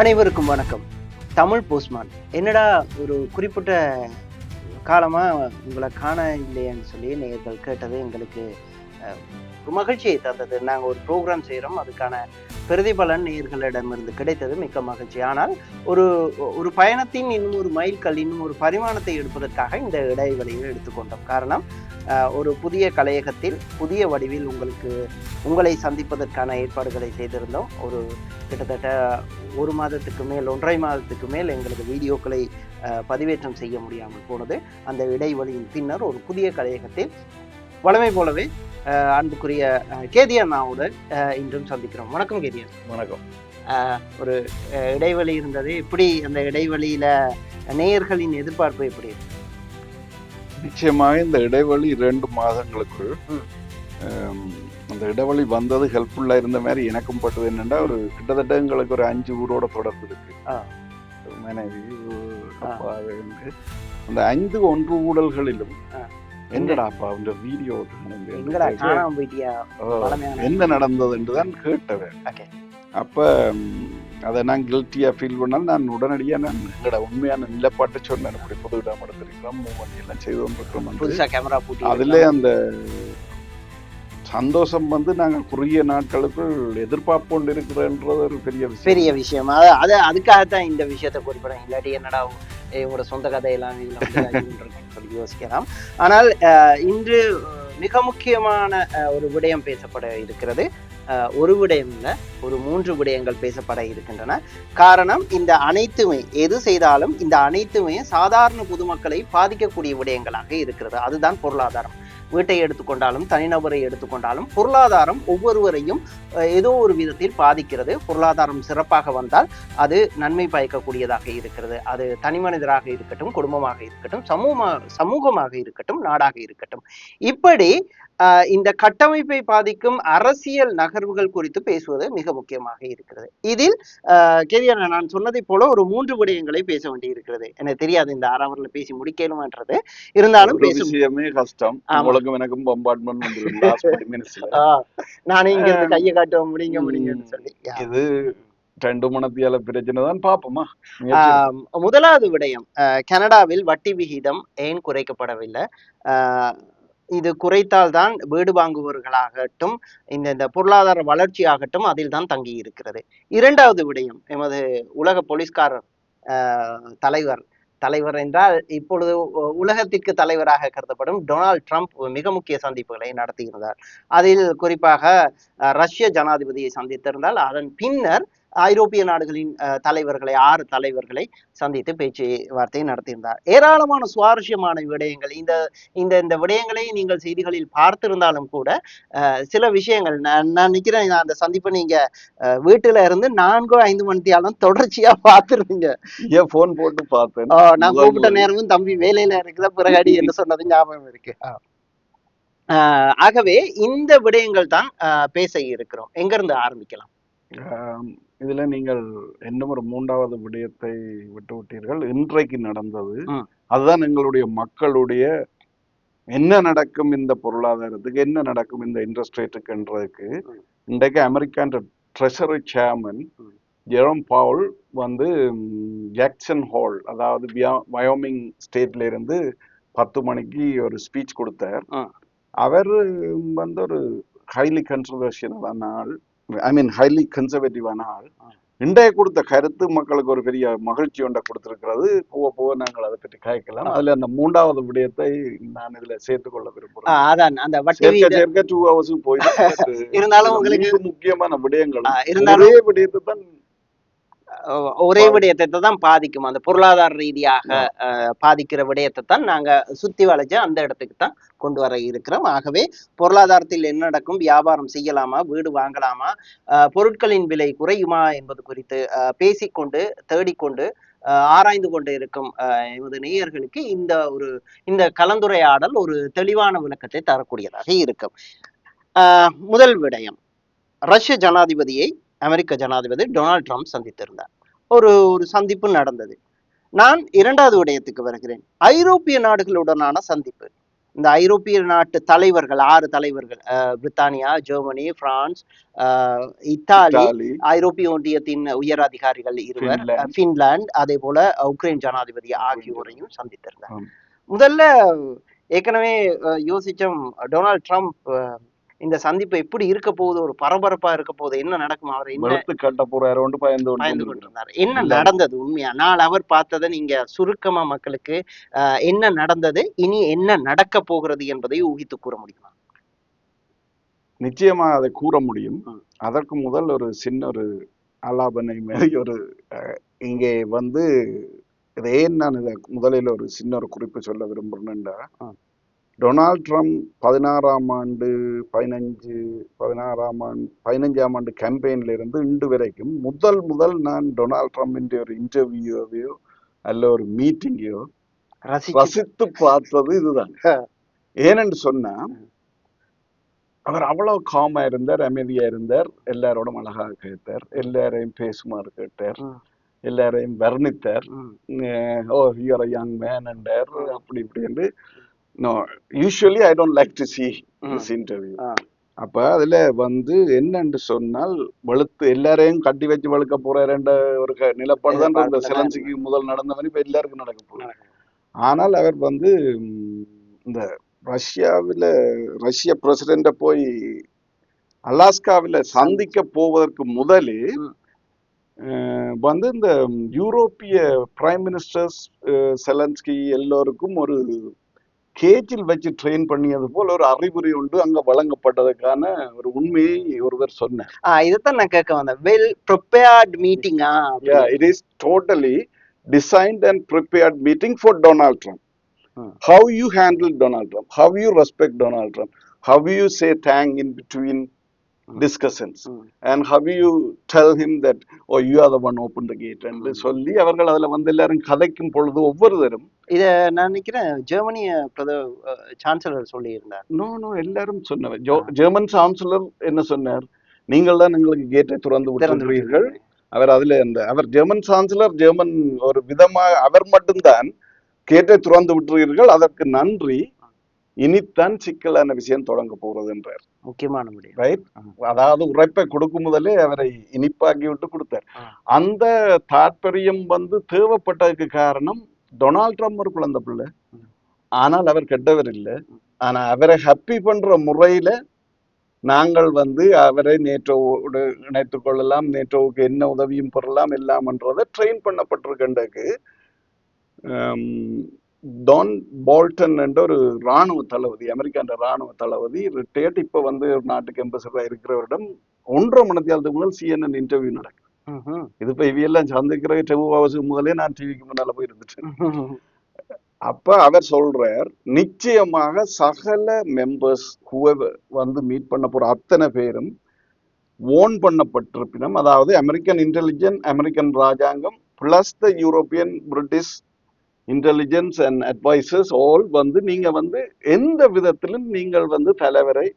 அனைவருக்கும் வணக்கம். தமிழ் போஸ்ட்மான். என்னடா ஒரு குறிப்பிட்ட காலமா உங்கள காண இல்லையேன்னு சொல்லி நேயர்கள் கேட்டது எங்களுக்கு அ ஒரு மகிழ்ச்சியை தந்தது. நாங்க ஒரு ப்ரோகிராம் செய்றோம். அதுக்கான பிரதிபலன் நேயர்களிடமிருந்து கிடைத்தது மிக்க மகிழ்ச்சி. ஆனால் ஒரு ஒரு பயணத்தின் இன்னும் ஒரு மைல்கல், இன்னும் ஒரு பரிமாணத்தை எடுப்பதற்காக இந்த இடைவெளியை எடுத்துக்கொண்டோம். காரணம், ஒரு புதிய கலையகத்தில் புதிய வடிவில் உங்களை சந்திப்பதற்கான ஏற்பாடுகளை செய்திருந்தோம். ஒரு கிட்டத்தட்ட 1 மாதத்துக்கு மேல் 1 1/2 மாதத்துக்கு மேல் எங்களுக்கு வீடியோக்களை பதிவேற்றம் செய்ய முடியாமல் போனது. அந்த இடைவெளியின் பின்னர் ஒரு புதிய கலையகத்தில் வழமை போலவே அன்புக்குரிய கேதி அண்ணாவோடு இன்றும் சந்திக்கிறோம். வணக்கம் கேதியன். வணக்கம். ஒரு இடைவெளி இருந்தது. எப்படி அந்த இடைவெளியில நேயர்களின் எதிர்பார்ப்பு எப்படி இருக்கு? நிச்சயமாக இந்த இடைவெளி 2 மாதங்களுக்குள் அந்த இடைவெளி வந்தது ஹெல்ப்ஃபுல்லா இருந்த மாதிரி எனக்கும் பட்டது. என்னன்னா, ஒரு கிட்டத்தட்ட எங்களுக்கு ஒரு 5 ஊரோட தொடர்பு இருக்கு. மனைவி, அப்பா, அந்த 5 ஒன்று ஊழல்களிலும் என்னடாப்பா இந்த வீடியோ என்ன நடந்தது என்றுதான் கேட்டவன். அப்ப அதை நான் கில்ட்டியா ஃபீல் பண்ணாலும் நான் உடனடியாக எங்களோட உண்மையான நிலப்பாட்டை சொன்னேன். இப்படி புது இடம் எடுத்திருக்கிறோம், மூவ்மெண்ட் எல்லாம் செய்து கொண்டிருக்கிறோம். அதுல அந்த சந்தோஷம் நாங்கள் குறுகிய நாட்களுக்குள் எதிர்பார்ப்போண்டு இருக்கிறன்றது ஒரு பெரிய விஷயம். அதுக்காகத்தான் இந்த விஷயத்தை குறிப்பிடறேன். இல்லாட்டி என்னடா உங்களோட சொந்த கதையெல்லாம் சொல்லி யோசிக்கலாம். ஆனால் இன்று மிக முக்கியமான ஒரு விடயம் பேசப்பட இருக்கிறது. ஒரு விடயம் இல்ல, ஒரு 3 விடயங்கள் பேசப்பட இருக்கின்றன. காரணம், இந்த அனைத்துமே எது செய்தாலும் இந்த அனைத்துமே சாதாரண பொதுமக்களை பாதிக்கக்கூடிய விடயங்களாக இருக்கிறது. அதுதான் பொருளாதாரம். வீட்டை எடுத்துக்கொண்டாலும் தனிநபரை எடுத்துக்கொண்டாலும் பொருளாதாரம் ஒவ்வொருவரையும் ஏதோ ஒரு விதத்தில் பாதிக்கிறது. பொருளாதாரம் சிறப்பாக வந்தால் அது நன்மை பயக்கக்கூடியதாக இருக்கிறது. அது தனி மனிதராக இருக்கட்டும், குடும்பமாக இருக்கட்டும், சமூகமாக இருக்கட்டும், நாடாக இருக்கட்டும். இப்படி இந்த கட்டமைப்பை பாதிக்கும் அரசியல் நகர்வுகள் குறித்து பேசுவது மிக முக்கியமாக இருக்கிறது. இதில் கேதியான நான் சொன்னதை போல ஒரு 3 விடயங்களை பேச வேண்டி இருக்கிறது. எனக்கு தெரியாது இந்த 1/2 hourல பேசி முடிக்கணும்ன்றது. இருந்தாலும் விஷயமே கஷ்டம். எனக்கும் நானே இங்க இருந்து கையை காட்டுவோம் முடிங்கன்னு சொல்லி இது 2 மணத்தியால பிரச்சனை தான். பாப்போமா. முதலாவது விடயம், கனடாவில் வட்டி விகிதம் ஏன் குறைக்கப்படவில்லை? இது குறைத்தால்தான் வீடு வாங்குபவர்களாகட்டும், இந்த பொருளாதார வளர்ச்சி ஆகட்டும் அதில் தான் தங்கி இருக்கிறது. 2வது விடயம், எமது உலக போலீஸ்காரர் தலைவர் என்றால் இப்பொழுது உலகத்திற்கு தலைவராக கருதப்படும் டொனால்ட் ட்ரம்ப் மிக முக்கிய சந்திப்புகளை நடத்தியிருந்தார். அதில் குறிப்பாக ரஷ்ய ஜனாதிபதியை சந்தித்திருந்தால் அதன் பின்னர் ஐரோப்பிய நாடுகளின் தலைவர்களை 6 தலைவர்களை சந்தித்து பேச்சுவார்த்தை நடத்தியிருந்தார். ஏராளமான சுவாரஸ்யமான விடயங்கள். இந்த விடயங்களை நீங்கள் செய்திகளில் பார்த்திருந்தாலும் கூட சில விஷயங்கள் நான் நினைக்கிறேன், அந்த சந்திப்பை நீங்க வீட்டுல இருந்து 4-5 மணித்தியாலும் தொடர்ச்சியா பார்த்துருந்தீங்க. போன் போட்டு பார்த்தேன். நான் கூப்பிட்ட நேரமும் தம்பி வேலையில இருக்குத பிறகாடி என்று சொன்னது ஞாபகம் இருக்கு. ஆகவே இந்த விடயங்கள் தான் பேச இருக்கிறோம். எங்க இருந்து ஆரம்பிக்கலாம்? இதுல நீங்கள் இன்னும் ஒரு 3வது விடயத்தை விட்டீர்கள். இன்றைக்கு நடந்தது அதுதான் எங்களுடைய மக்களுடைய என்ன நடக்கும் இந்த பொருளாதாரத்துக்கு, என்ன நடக்கும் இந்த இன்ட்ரெஸ்ட் ரேட்டுக்குன்றதுக்கு. இன்றைக்கு America treasury chairman Jerome Powell Jackson Hall, அதாவது வயோமிங் ஸ்டேட்ல இருந்து 10 மணிக்கு ஒரு ஸ்பீச் கொடுத்தார். அவர் ஒரு ஹைலி கன்சர்வேஷனான ஆள், ஹைலி கன்சர்வேட்டிவான ஆள். இன்றைய கொடுத்த கருத்து மக்களுக்கு ஒரு பெரிய மகிழ்ச்சி ஒன்றை கொடுத்திருக்கிறது. போக நாங்கள் அதை பற்றி கேட்கலாம். அதுல அந்த 3வது விடயத்தை நான் இதுல சேர்த்துக்கொள்ள விரும்புறேன். அதான் அந்த 2 hours போயிட்டு இருந்தாலும் உங்களுக்கு முக்கியமான விடயங்கள் விடயத்தை தான் ஒரே விடயத்தை தான் பாதிக்கும். அந்த பொருளாதார ரீதியாக பாதிக்கிற விடயத்தை தான் நாங்க சுத்தி வளைச்சு அந்த இடத்துக்கு தான் கொண்டு வர இருக்கிறோம். ஆகவே பொருளாதாரத்தில் என்ன நடக்கும், வியாபாரம் செய்யலாமா, வீடு வாங்கலாமா, பொருட்களின் விலை குறையுமா என்பது குறித்து பேசிக்கொண்டு தேடிக்கொண்டு ஆராய்ந்து கொண்டு இருக்கும் எமது நேயர்களுக்கு இந்த கலந்துரையாடல் ஒரு தெளிவான விளக்கத்தை தரக்கூடியதாக இருக்கும். முதல் விடயம், ரஷ்ய ஜனாதிபதியை அமெரிக்க ஜனாதிபதி டொனால்ட் ட்ரம்ப் சந்தித்திருந்தார். ஒரு சந்திப்பு நடந்தது. நான் 2வது விடயத்துக்கு வருகிறேன். ஐரோப்பிய நாடுகளுடனான சந்திப்பு. இந்த ஐரோப்பிய நாட்டு தலைவர்கள் 6 தலைவர்கள் பிரித்தானியா, ஜெர்மனி, பிரான்ஸ், இத்தாலி, இத்தாலி, ஐரோப்பிய ஒன்றியத்தின் உயர் அதிகாரிகள் இருவர், பின்லாந்து, பின்லாந்து, அதே போல உக்ரைன் ஜனாதிபதி உக்ரைன் ஆகியோரையும் சந்தித்திருந்தார். ஆம். முதல்ல ஏற்கனவே யோசிச்சோம், டொனால்ட் ட்ரம்ப் இந்த சந்திப்பு எப்படி இருக்க போகுது, ஒரு பரபரப்பா இருக்க போகுது, என்ன நடக்கும், அவர் என்ன வெளுத்து கட்ட போறாரு பயந்து பயந்து கொண்டு கொண்டிருந்தார். என்ன எல்லாரும். நடந்தது உண்மையா? நாள் அவர் பார்த்ததை நீங்க சுருக்கமா மக்களுக்கு என்ன நடந்தது, இனி என்ன நடக்க போகிறது என்பதை ஊகித்து கூற முடியுமா? நிச்சயமா அதை கூற முடியும். அதற்கு முதல் ஒரு சின்ன ஒரு ஆலாபனை மாதிரி ஒரு இங்கே வந்து இதை ஏன் நான் இதை முதலில் ஒரு சின்ன ஒரு குறிப்பு சொல்ல விரும்புறேன்டா, டொனால்ட் ட்ரம்ப் 16ஆம் ஆண்டு 15ஆம் ஆண்டு கேம்பெயின்ல இருந்து இன்று வரைக்கும் முதல் நான் டொனால்ட் ட்ரம்பின் ஒரு இன்டர்வியூவையோ அல்ல ஒரு மீட்டிங்கையோ ரசித்து பார்த்தது இதுதான். ஏனென்று சொன்னா அவர் அவ்வளவு காமா இருந்தார், அமைதியா இருந்தார், எல்லாரோடும் அழகாக கேட்டார், எல்லாரையும் பேசுமாறு கேட்டார், எல்லாரையும் வர்ணித்தார். ஓ யூஆர் யங் மேன் என்றார், அப்படி இப்படி என்று. No, usually I don't like to see this interview. அப்ப அதுல வந்து என்னன்னு சொன்னால், வெளுத்து எல்லாரையும் கட்டி வச்சு வழுக்க போறாருன்ற ஒரு நிலப்பாடுதான் இந்த செலன்சிக்கு முதல் நடந்தவன் இப்ப எல்லாருக்கும் நடக்க போகுது. ஆனால் அவர் வந்து இந்த ரஷ்ய பிரசிடென்ட போய் அலாஸ்காவில சந்திக்க போவதற்கு முதலே வந்து இந்த யூரோப்பிய பிரைம் மினிஸ்டர்ஸ் செலன்ஸ்கி எல்லோருக்கும் ஒரு கேஜில் வச்சு ட்ரெயின் பண்ணியது போல ஒரு அறிவுரை உண்டு அங்க வழங்கப்பட்டதுக்கான ஒரு உண்மையை ஒருவர் சொன்னார். இதுதான் நான் கேட்க வந்தேன். வெல் ப்ரிப்பேர்ட் மீட்டிங்கா? It is totally designed and prepared meeting for Donald Trump. How you handle Donald Trump, how you respect Donald Trump, how you say thank in between discussions, and how you tell him that oh you are the one open the gate and சொல்லி அவர்கள் அதுல வந்து எல்லாரும் கதைக்கும் பொழுது ஒவ்வொருத்தரும் இத நான் நினைக்கிறேன் ஜெர்மனிய சான்சலர் சொல்லி இருந்தார். நோ எல்லாரும் சொன்னவர். ஜெர்மன் சான்சலர் என்ன சொன்னார், நீங்கள் தான் எங்களுக்கு கேட்டை திறந்து விட்டுள்ளீர்கள். அவர் அதுல அவர் ஜெர்மன் சான்சலர், ஜெர்மன் ஒரு விதமாக அவர் மட்டும்தான் கேட்டை திறந்து விட்டுறீர்கள், அதற்கு நன்றி, இனித்தான் சிக்கலான விஷயம் தொடங்க போறது என்றார். முக்கியமான முடியும், ரைட்? அதாவது உரைப்பை கொடுக்கும் முதலே அவரை இனிப்பாக்கி விட்டு கொடுத்தார். அந்த தாற்பயம் வந்து தேவைப்பட்டதுக்கு காரணம், டொனால்ட் ட்ரம்ப் ஒரு குழந்தை பிள்ளை, ஆனால் அவர் கெட்டவர் இல்லை. ஆனா அவரை ஹாப்பி பண்ற முறையில நாங்கள் வந்து அவரை நேட்டோவோடு இணைத்துக் கொள்ளலாம், நேட்டோவுக்கு என்ன உதவியும் பெறலாம் எல்லாம்ன்றதை ட்ரெயின் பண்ணப்பட்டிருக்கின்றக்கு டான் போல்டன் என்ற ஒரு ராணுவ தளபதி, அமெரிக்கான் ராணுவ தளபதி, ரிட்டையர்ட், இப்ப வந்து ஒரு நாட்டுக்கு எம்பசடரா இருக்கிறவரிடம் 1.5 மணி நேரத்துக்கு முதல் CNN இன்டர்வியூ நடக்கும். இது இப்ப இவையெல்லாம் சந்திக்கிற செவ்வாய்க்கு முதலே நான் டிவிக்கு முன்னால போய் இருந்துட்டேன். அப்ப அவர் சொல்றார், நிச்சயமாக சகல மெம்பர்ஸ் வந்து மீட் பண்ண போற அத்தனை பேரும் ஓன் பண்ணப்பட்டிருப்பினும், அதாவது American intelligence, American Rajangam plus the European British intelligence and advisers all வந்து நீங்க வந்து எந்த விதத்திலும் நீங்கள் வந்து தலைவரை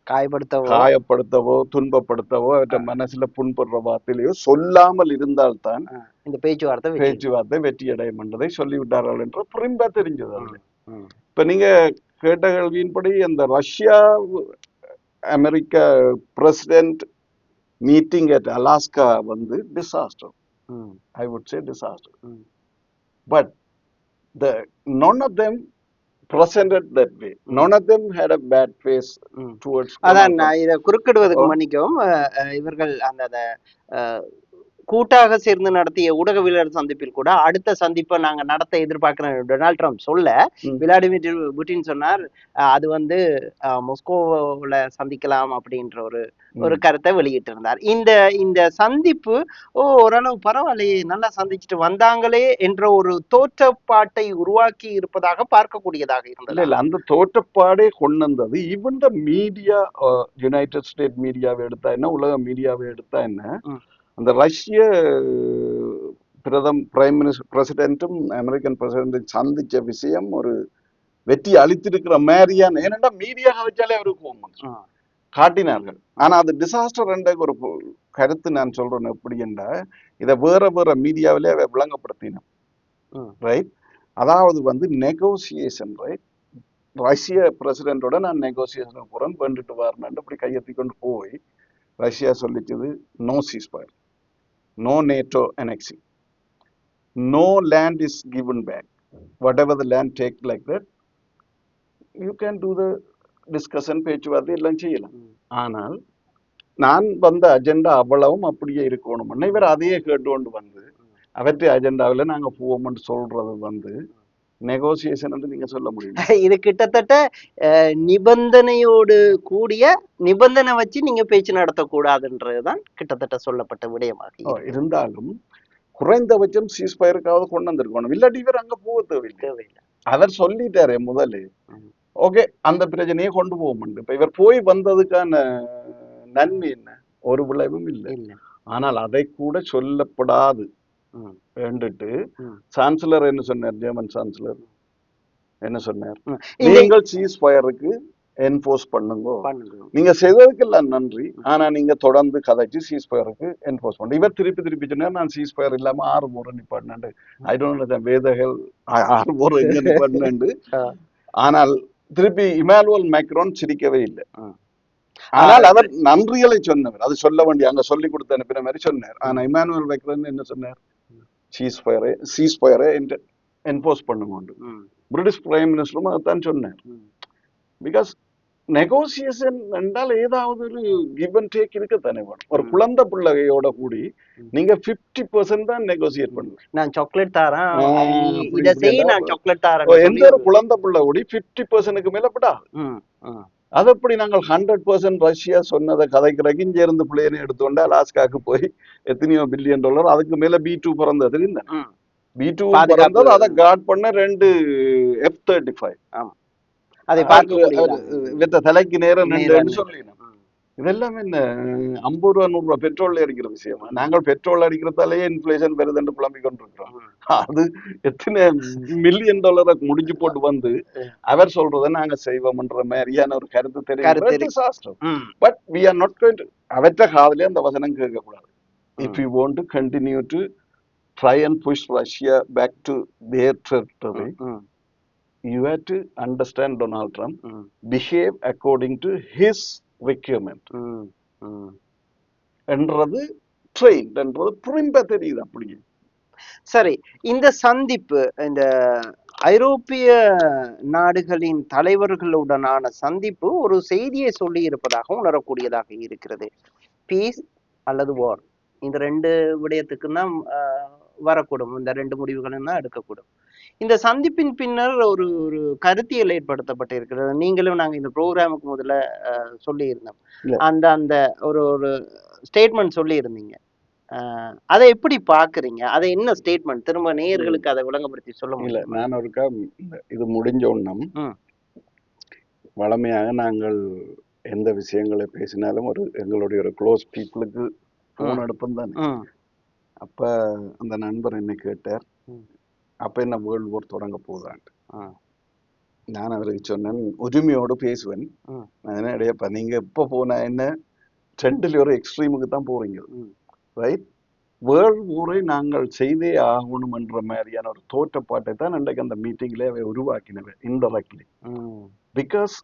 காயப்படுத்தவோ துன்பப்படுத்தவோ அவற்றை மனசுல புண்படுற வார்த்தையிலையோ சொல்லாமல் இருந்தால்தான் இந்த பேச்சுவார்த்தை வெற்றி அடையும் என்றதை சொல்லிவிட்டார்கள் என்று புரிம்பா தெரிஞ்சது. அதுல இப்ப நீங்க கேட்ட கேள்வியின்படி அந்த Russia America president meeting at Alaska வந்து disaster, I would say disaster. But none of them presented that way. None of them had a bad face towards. அதான் இத குறுக்கிடுவதற்கு மன்னிக்கவும், இவர்கள் அந்த கூட்டாக சேர்ந்து நடத்திய ஊடகவியலாளர் சந்திப்பில் கூட அடுத்த சந்திப்பை நாங்க நடத்த எதிர்பார்க்கிறோம் டொனால்ட் ட்ரம்ப் சொல்ல, விளாடிமிர் புட்டின் சொன்னார் அது வந்து மொஸ்கோவில் சந்திக்கலாம் அப்படின்ற ஒரு கருத்தை வெளியிட்டு இருந்தார். இந்த சந்திப்பு ஓரளவு பரவாயில்லையே, நல்லா சந்திச்சுட்டு வந்தாங்களே என்ற ஒரு தோற்றப்பாட்டை உருவாக்கி இருப்பதாக பார்க்கக்கூடியதாக இருந்தது. இல்ல அந்த தோற்றப்பாடே கொண்டு வந்தது. Even the media, United state மீடியாவை எடுத்தா என்ன, உலக மீடியாவை எடுத்தா என்ன, அந்த ரஷ்ய பிரைம் மினிஸ்டர் பிரசிடென்ட்டும் அமெரிக்கன் பிரசிடென்ட்டும் சந்திச்ச விஷயம் ஒரு வெற்றி அளித்திருக்கிற மாதிரியான, ஏனென்றா மீடியா வச்சாலே அவருக்கு காட்டினார்கள். ஆனா அது டிசாஸ்டர் என்ற ஒரு கருத்து நான் சொல்றேன். எப்படி என்றா, இதை வேற மீடியாவிலே அவை விளங்கப்படுத்தினோம். ரைட்? அதாவது வந்து நெகோசியேஷன், ரைட்? ரஷ்ய பிரசிடென்டோட நான் நெகோசியேஷன் போறேன் பண்ணிட்டு வரேன் இப்படி கையெத்தி கொண்டு போய் ரஷ்யா சொல்லிச்சது no ceasefire, no NATO annexing, no land is given back, whatever the land take like that you can do the discussion, பேச்சுவார்த்தை எல்லாம் செய்யலாம். ஆனால் நான் வந்த அஜெண்டா அவ்வளவும் அப்படியே இருக்கணும்னா இவர் அதையே கேட்டுக்கொண்டு வந்து அவற்றை அஜெண்டாவில் நாங்க போவோம்னு சொல்றது வந்து நெகோசியேஷன் என்று நீங்க சொல்ல முடியும். இது கிட்டத்தட்ட நிபந்தனையோடு கூடிய நிபந்தனை வச்சு நீங்க பேச்சு நடத்தக்கூடாதுன்றதுதான் கிட்டத்தட்ட சொல்லப்பட்ட விடயமாக இருந்தாலும் குறைந்தபட்சம் சீஸ்பயருக்காவது கொண்டு வந்திருக்கணும். இல்லாட்டி இவர் அங்க போக தேவையில்லை. அவர் சொல்லிட்டாரே முதல்ல ஓகே அந்த பிரச்சனையை கொண்டு போக முடியும். இப்ப இவர் போய் வந்ததுக்கான நன்மை என்ன? ஒரு விளைவும் இல்லை. ஆனால் அதை கூட சொல்லப்படாது வேண்டுட்டு சான்சலர் என்ன சொன்னார், ஜெர்மன் சான்சலர் என்ன சொன்னார், நீங்கள் சீஸ்ஃபயருக்கு என்போர்ஸ் பண்ணுங்க, நீங்க செய்ததுக்கு எல்லாம் நன்றி, ஆனா நீங்க தொடர்ந்து கதைச்சு சீஸ்ஃபயருக்கு என்போர்ஸ் பண்ணு. இவர் திருப்பி சொன்னார் நான் சீஸ்ஃபயர் இல்லாம 6 முறை நிப்பாட்டினேன். ஐ டோன்ட் நோ வேதகள் 6 முறை எங்க நிப்பாட்டினேன். ஆனால் திருப்பி இமானுவல் மேக்ரோன் சிரிக்கவே இல்லை. ஆனால் அவர் நன்றிகளை சொன்னவர், அது சொல்ல வேண்டிய அங்க சொல்லி கொடுத்து அனுப்பின மாதிரி சொன்னார். ஆனா இமானுவல் மேக்ரோன் என்ன சொன்னார், சீஸ்ஃபயரை என்போர்ஸ் பண்ணுங்க. பிரிட்டிஷ் பிரைம் மினிஸ்டரும் அதான் சொன்னார். பிகாஸ் நெகோசியேஷன் என்றால் ஏதாவது ஒரு கிவ் அண்ட் டேக் இருக்கத்தானே வேணும். ஒரு குழந்தை பிள்ளையோட கூடி நீங்க 50% தான் நெகோசியேட் பண்ணுங்க. நான் சாக்லேட் தாரேன், எந்த ஒரு குழந்தை பிள்ளை கூடி 50%க்கு மேல விடாது. அது எப்படி நாங்கள் 100% ரஷ்யா சொன்னதை கதைக்கிறக்கு இங்க இருந்து பிள்ளைன்னு எடுத்துக்கொண்டு அலாஸ்காக்கு போய் எத்தனையோ $1 பில்லியன் அதுக்கு மேல B2 பிறந்தது இல்லை. B2 பிறந்தது அதை காட் பண்ண 2 F-35 அதை பார்க்க தலைக்கு நேரம் சொல்லினோம். இதெல்லாம் என்ன 50 ரூபா 100 ரூபா பெட்ரோல் அடிக்கிற விஷயமா? நாங்கள் பெட்ரோல் அடிக்கிறதாலேயே இன்ஃபிளேஷன் வருதுன்னு புலம்பிக் கொண்டிருக்கிறோம். அது எத்தனை $1 மில்லியன் முடிஞ்சு போட்டு வந்து அவர் சொல்றதை நாங்க செய்வோம்ன்ற மாதிரியான ஒரு கருத்து தெரியும். But we are not going to அவற்ற காதலே அந்த வசனம் கேட்கக்கூடாது. If you want to continue to try and push Russia back to their territory, you have to understand Donald Trump, behave according to his requirement. என்றது train என்றது புரிம்ப தெரியுது. அப்படியே சரி, இந்த சந்திப்பு இந்த ஐரோப்பிய நாடுகளின் தலைவர்களுடனான சந்திப்பு ஒரு செய்தியை சொல்லி இருப்பதாக உணரக்கூடியதாக இருக்கிறது. பீஸ் அல்லது வார், இந்த 2 விடயத்துக்கு தான் வரக்கூடும், இந்த 2 முடிவுகளும் தான் எடுக்கக்கூடும். இந்த சந்திப்பின் பின்னர் ஒரு ஒரு கருத்தியல் ஏற்படுத்தப்பட்டிருக்கிறது. நீங்களும் நாங்க இந்த ப்ரோக்ராமுக்கு முதல்ல சொல்லி இருந்தோம், அந்த அந்த ஒரு ஒரு ஸ்டேட்மெண்ட் சொல்லி இருந்தீங்க. அதை எப்படி பாக்குறீங்க? அதை என்ன ஸ்டேட்மெண்ட், திரும்ப நேயர்களுக்கு அதை விளங்கப்படுத்தி சொல்ல முடியல. நான் ஒருக்கா இது முடிஞ்ச உடனும் வளமையாக நாங்கள் எந்த விஷயங்களை பேசினாலும் ஒரு எங்களுடைய ஒரு க்ளோஸ் பீப்புளுக்கு போன் எடுப்போம் தானே. அப்ப அந்த நண்பர் என்ன கேட்டார், அப்ப என்ன வேர்ல்டு வார் தொடங்க போதான்ட்டு. நான் அவருக்கு சொன்னேன், உரிமையோடு பேசுவேன். அதனால இடையப்பா நீங்க எப்ப போனா என்ன 2ல ஒரு எக்ஸ்ட்ரீமுக்கு தான் போறீங்க, ரைட்? வேர்ல்டு வாரை நாங்கள் செய்தே ஆகணும் என்ற மாதிரியான ஒரு தோற்றப்பாட்டை தான் இன்றைக்கு அந்த மீட்டிங்ல அவை உருவாக்கினவை indirectly. Because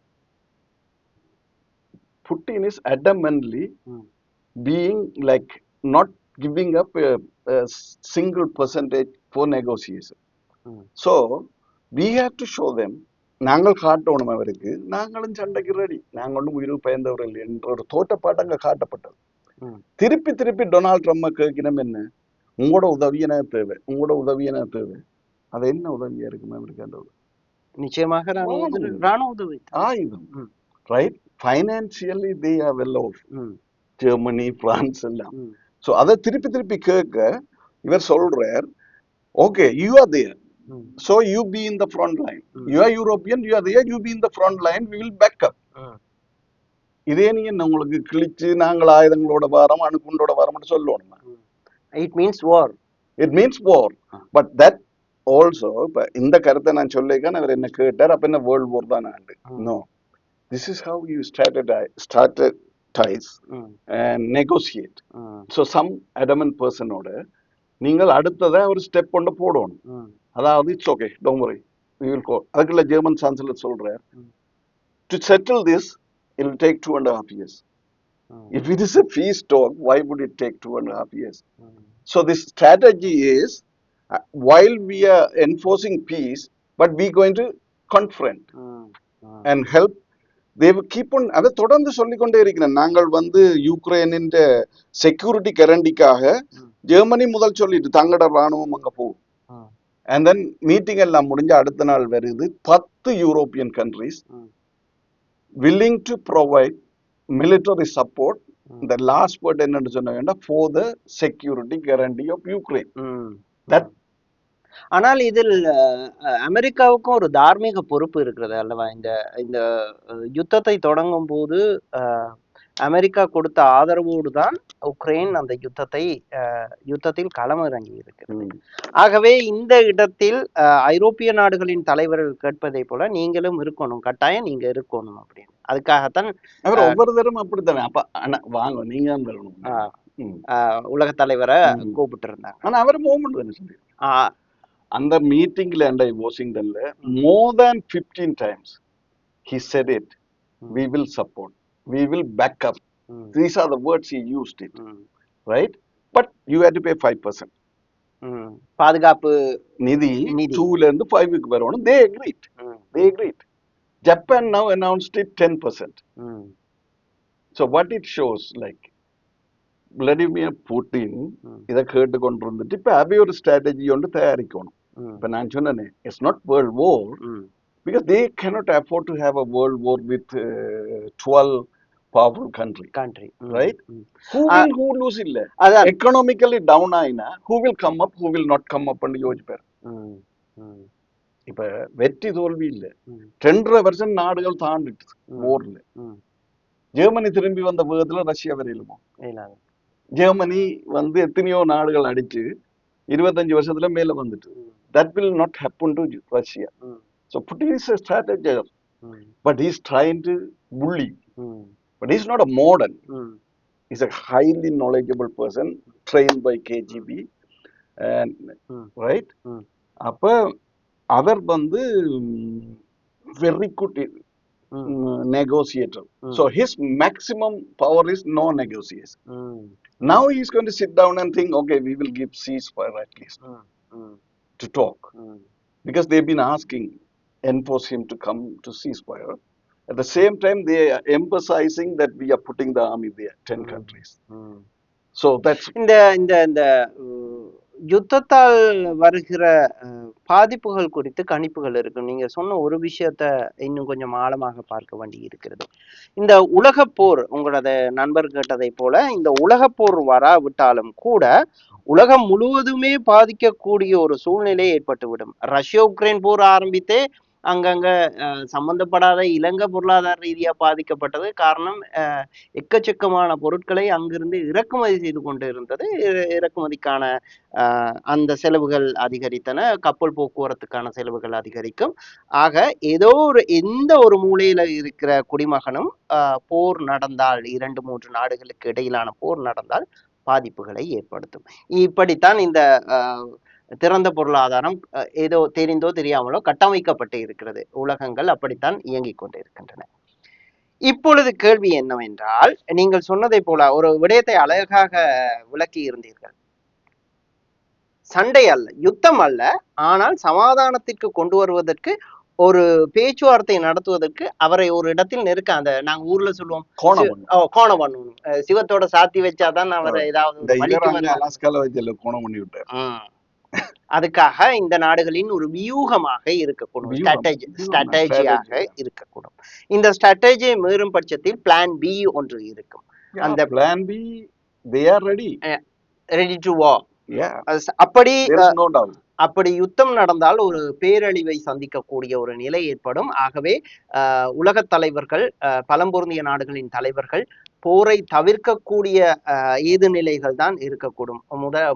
Putin is adamantly being like not giving up a single percentage for negotiation. So we have to show them, நாங்கள் காட்டணும் அவருக்கு நாங்களும் சண்டைக்கு ரெடி, நாங்கள் ஒன்றும் உயிர் பயந்தவர்கள் என்ற ஒரு தோற்றப்பாட்டு அங்க காட்டப்பட்டது. திருப்பி டொனால்ட் ட்ரம்ப் கேட்கணும், என்ன உங்களோட உதவியன தேவை, உங்களோட உதவியன தேவை. அது என்ன உதவியா இருக்குமே அமெரிக்காண்ட? நிச்சயமாக ராணுவ உதவி, ஆயுதம், right? Financially they are well off, Germany, France எல்லாம். ஸோ அதை திருப்பி கேட்க இவர் சொல்றார், okay you are there, so you be in the front line, you are European, you are there, you be in the front line, we will back up. இதே நீங்க உங்களுக்கு கிழிச்சு நாங்கள் ஆயுதங்களோட வாரம் அணுகுண்டோட வாரம்னு சொல்லணும். It means war, it means war. But that also இப்ப இந்த கருத்தை நான் சொல்லிக்கான அவர் என்ன கேட்டார், அப்ப என்ன வேர்ல்ட் வார் தான் ஆண்டு? No, this is how you strategize and negotiate. So some adamant person ஓட நீங்கள் அடுத்ததை ஒரு ஸ்டெப் கொண்டு போடணும். அதாவது it's okay, don't worry, we will go. அதுக்குள்ள ஜெர்மன் சான்சலர் சொல்றார், ம். to settle this it will take 2.5 years. ம். If it is a peace talk, why would it take 2.5 years? ம். So this strategy is, while we are enforcing peace, but we going to confront ம். ம். and help. They will keep on. அதை தொடர்ந்து சொல்லிக்கொண்டே இருக்கிறேன். நாங்கள் வந்து யுக்ரைனின் security கேரண்டிக்காக ம். ஜெர்மனி முதல் சொல்லிட்டு தங்களோட ராணுவம் அங்க போகும். ம். அண்ட் தென் மீட்டிங் எல்லாம் முடிஞ்ச அடுத்த நாள் வருது 10 யூரோப்பியன் கண்ட்ரிஸ் ம். willing to provide military support. ம். The last word என்னன்னு சொன்னாங்கன்னா for the security guarantee of Ukraine. ம். That ஆனால் இதில் அமெரிக்காவுக்கும் ஒரு தார்மீக பொறுப்பு இருக்கிறது அல்லவா? இந்த இந்த யுத்தத்தை தொடங்கும் போது அமெரிக்கா கொடுத்த ஆதரவோடு தான் உக்ரைன் அந்த யுத்தத்தில் களமிறங்கி இருக்கிறது. ஆகவே இந்த இடத்தில் ஐரோப்பிய நாடுகளின் தலைவர்கள் கேட்பதை போல நீங்களும் இருக்கணும், கட்டாயம் நீங்க இருக்கணும் அப்படின்னு. அதுக்காகத்தான் அவர் ஒவ்வொரு தரம் அப்படித்தானே. அப்ப வாங்க நீங்க உலக தலைவரை கூப்பிட்டு இருந்தாங்க. ஆனா அவர் மூவ்மெண்ட் தானே சொல்லி அந்த மீட்டிங்ல and வாஷிங்டன்ல more than 15 times he said it, we will support, we will back up. These are the words he used it, right? But you had to pay 5%. பாதுகாப்பு நிதி 2ல இருந்து 5க்கு வரணும். They agreed. Japan now announced it 10%. So what it shows, like Vladimir Putin இதை கேட்டு கொண்டு இருந்துட்டு இப்ப அவை ஒரு ஸ்ட்ராட்டஜி ஒன்று தயாரிக்கணும். இப்ப நான் சொன்னேன், it's not world war because they cannot afford to have a world war with 12 powerful country, right? Who will who lose இல்ல, economically down ஆயினா who will come up, who will not come up ன்னு யோசிப்பார். இப்ப வெற்றி தோல்வி இல்ல, 2.5 வருஷம் நாடுகள் தாண்டிட்டு போர்ல. Germany திரும்பி வந்த வேகத்துல ரஷ்யா வரையிலுமோ? ஜெர்மனி வந்து எத்தனையோ நாடுகள் அடிச்சு 25 வருஷத்துல மேல வந்துட்டு. That will not happen to Russia. So Putin is a strategist, but he's trying to bully. But he's not a modern. He's a highly knowledgeable person, trained by KGB, and right. அப்ப அவர் வந்து very good negotiator. So his maximum power is no negotiation. Now he's going to sit down and think, okay, we will give ceasefire at least to talk, because they've been asking, enforce him to come to ceasefire. At the same time, they are emphasizing that we are putting the army there, 10 countries. So that's இந்த யுத்தத்தால் வருகிற பாதிப்புகள் குறித்து கணிப்புகள் இருக்கு. நீங்க சொன்ன ஒரு விஷயத்த இன்னும் கொஞ்சம் ஆழமாக பார்க்க வேண்டி இருக்கிறது. இந்த உலக போர், உங்களோட நண்பர் கேட்டதை போல இந்த உலக போர் வராவிட்டாலும் கூட உலகம் முழுவதுமே பாதிக்கக்கூடிய ஒரு சூழ்நிலை ஏற்பட்டுவிடும். ரஷ்யா உக்ரைன் போர் ஆரம்பித்தே அங்கங்க சம்பந்தப்படாத இலங்கை பொருளாதார ரீதியா பாதிக்கப்பட்டது. காரணம், எக்கச்சக்கமான பொருட்களை அங்கிருந்து இறக்குமதி செய்து கொண்டு இருந்தது. இறக்குமதிக்கான அந்த செலவுகள் அதிகரித்தன, கப்பல் போக்குவரத்துக்கான செலவுகள் அதிகரிக்கும். ஆக எந்த ஒரு மூலையில இருக்கிற குடிமகனும் போர் நடந்தால், 2-3 நாடுகளுக்கு இடையிலான போர் நடந்தால் பாதிப்புகளை ஏற்படுத்தும். இப்படித்தான் இந்த திறந்த பொருளாதாரம் ஏதோ தெரிந்தோ தெரியாமலோ கட்டமைக்கப்பட்டு இருக்கிறது. உலகங்கள் அப்படித்தான் இயங்கிக் கொண்டு இருக்கின்றன. இப்பொழுது கேள்வி என்னவென்றால், நீங்கள் சொன்னதை போல ஒரு விடயத்தை அழகாக விளக்கி இருந்தீர்கள். சண்டை அல்ல, யுத்தம் அல்ல, ஆனால் சமாதானத்திற்கு கொண்டு வருவதற்கு, ஒரு பேச்சுவார்த்தை நடத்துவதற்கு அவரை ஒரு இடத்தில் நெருக்க, அந்த நாங்க ஊர்ல சொல்லுவோம் கோணம் பண்ணணும், சிவத்தோட சாத்தி வச்சாதான் அவரை ஏதாவது கோணம் பண்ணி விட்டார். அதுக்காக இந்த நாடுகளின் ஒரு வியூகமாக இருக்கக்கூடும், ஸ்ட்ராட்டஜியாக இருக்கக்கூடும். இந்த ஸ்ட்ராட்டஜியை மீறும் பட்சத்தில் பிளான் பி ஒன்று இருக்கும். அந்த plan B, they are ready to war. அப்படி யுத்தம் நடந்தால் ஒரு பேரழிவை சந்திக்கக்கூடிய ஒரு நிலை ஏற்படும். ஆகவே உலக தலைவர்கள், பலம் பொருந்திய நாடுகளின் தலைவர்கள் போரை தவிர்க்கக்கூடிய ஏது நிலைகள் தான் இருக்கக்கூடும்.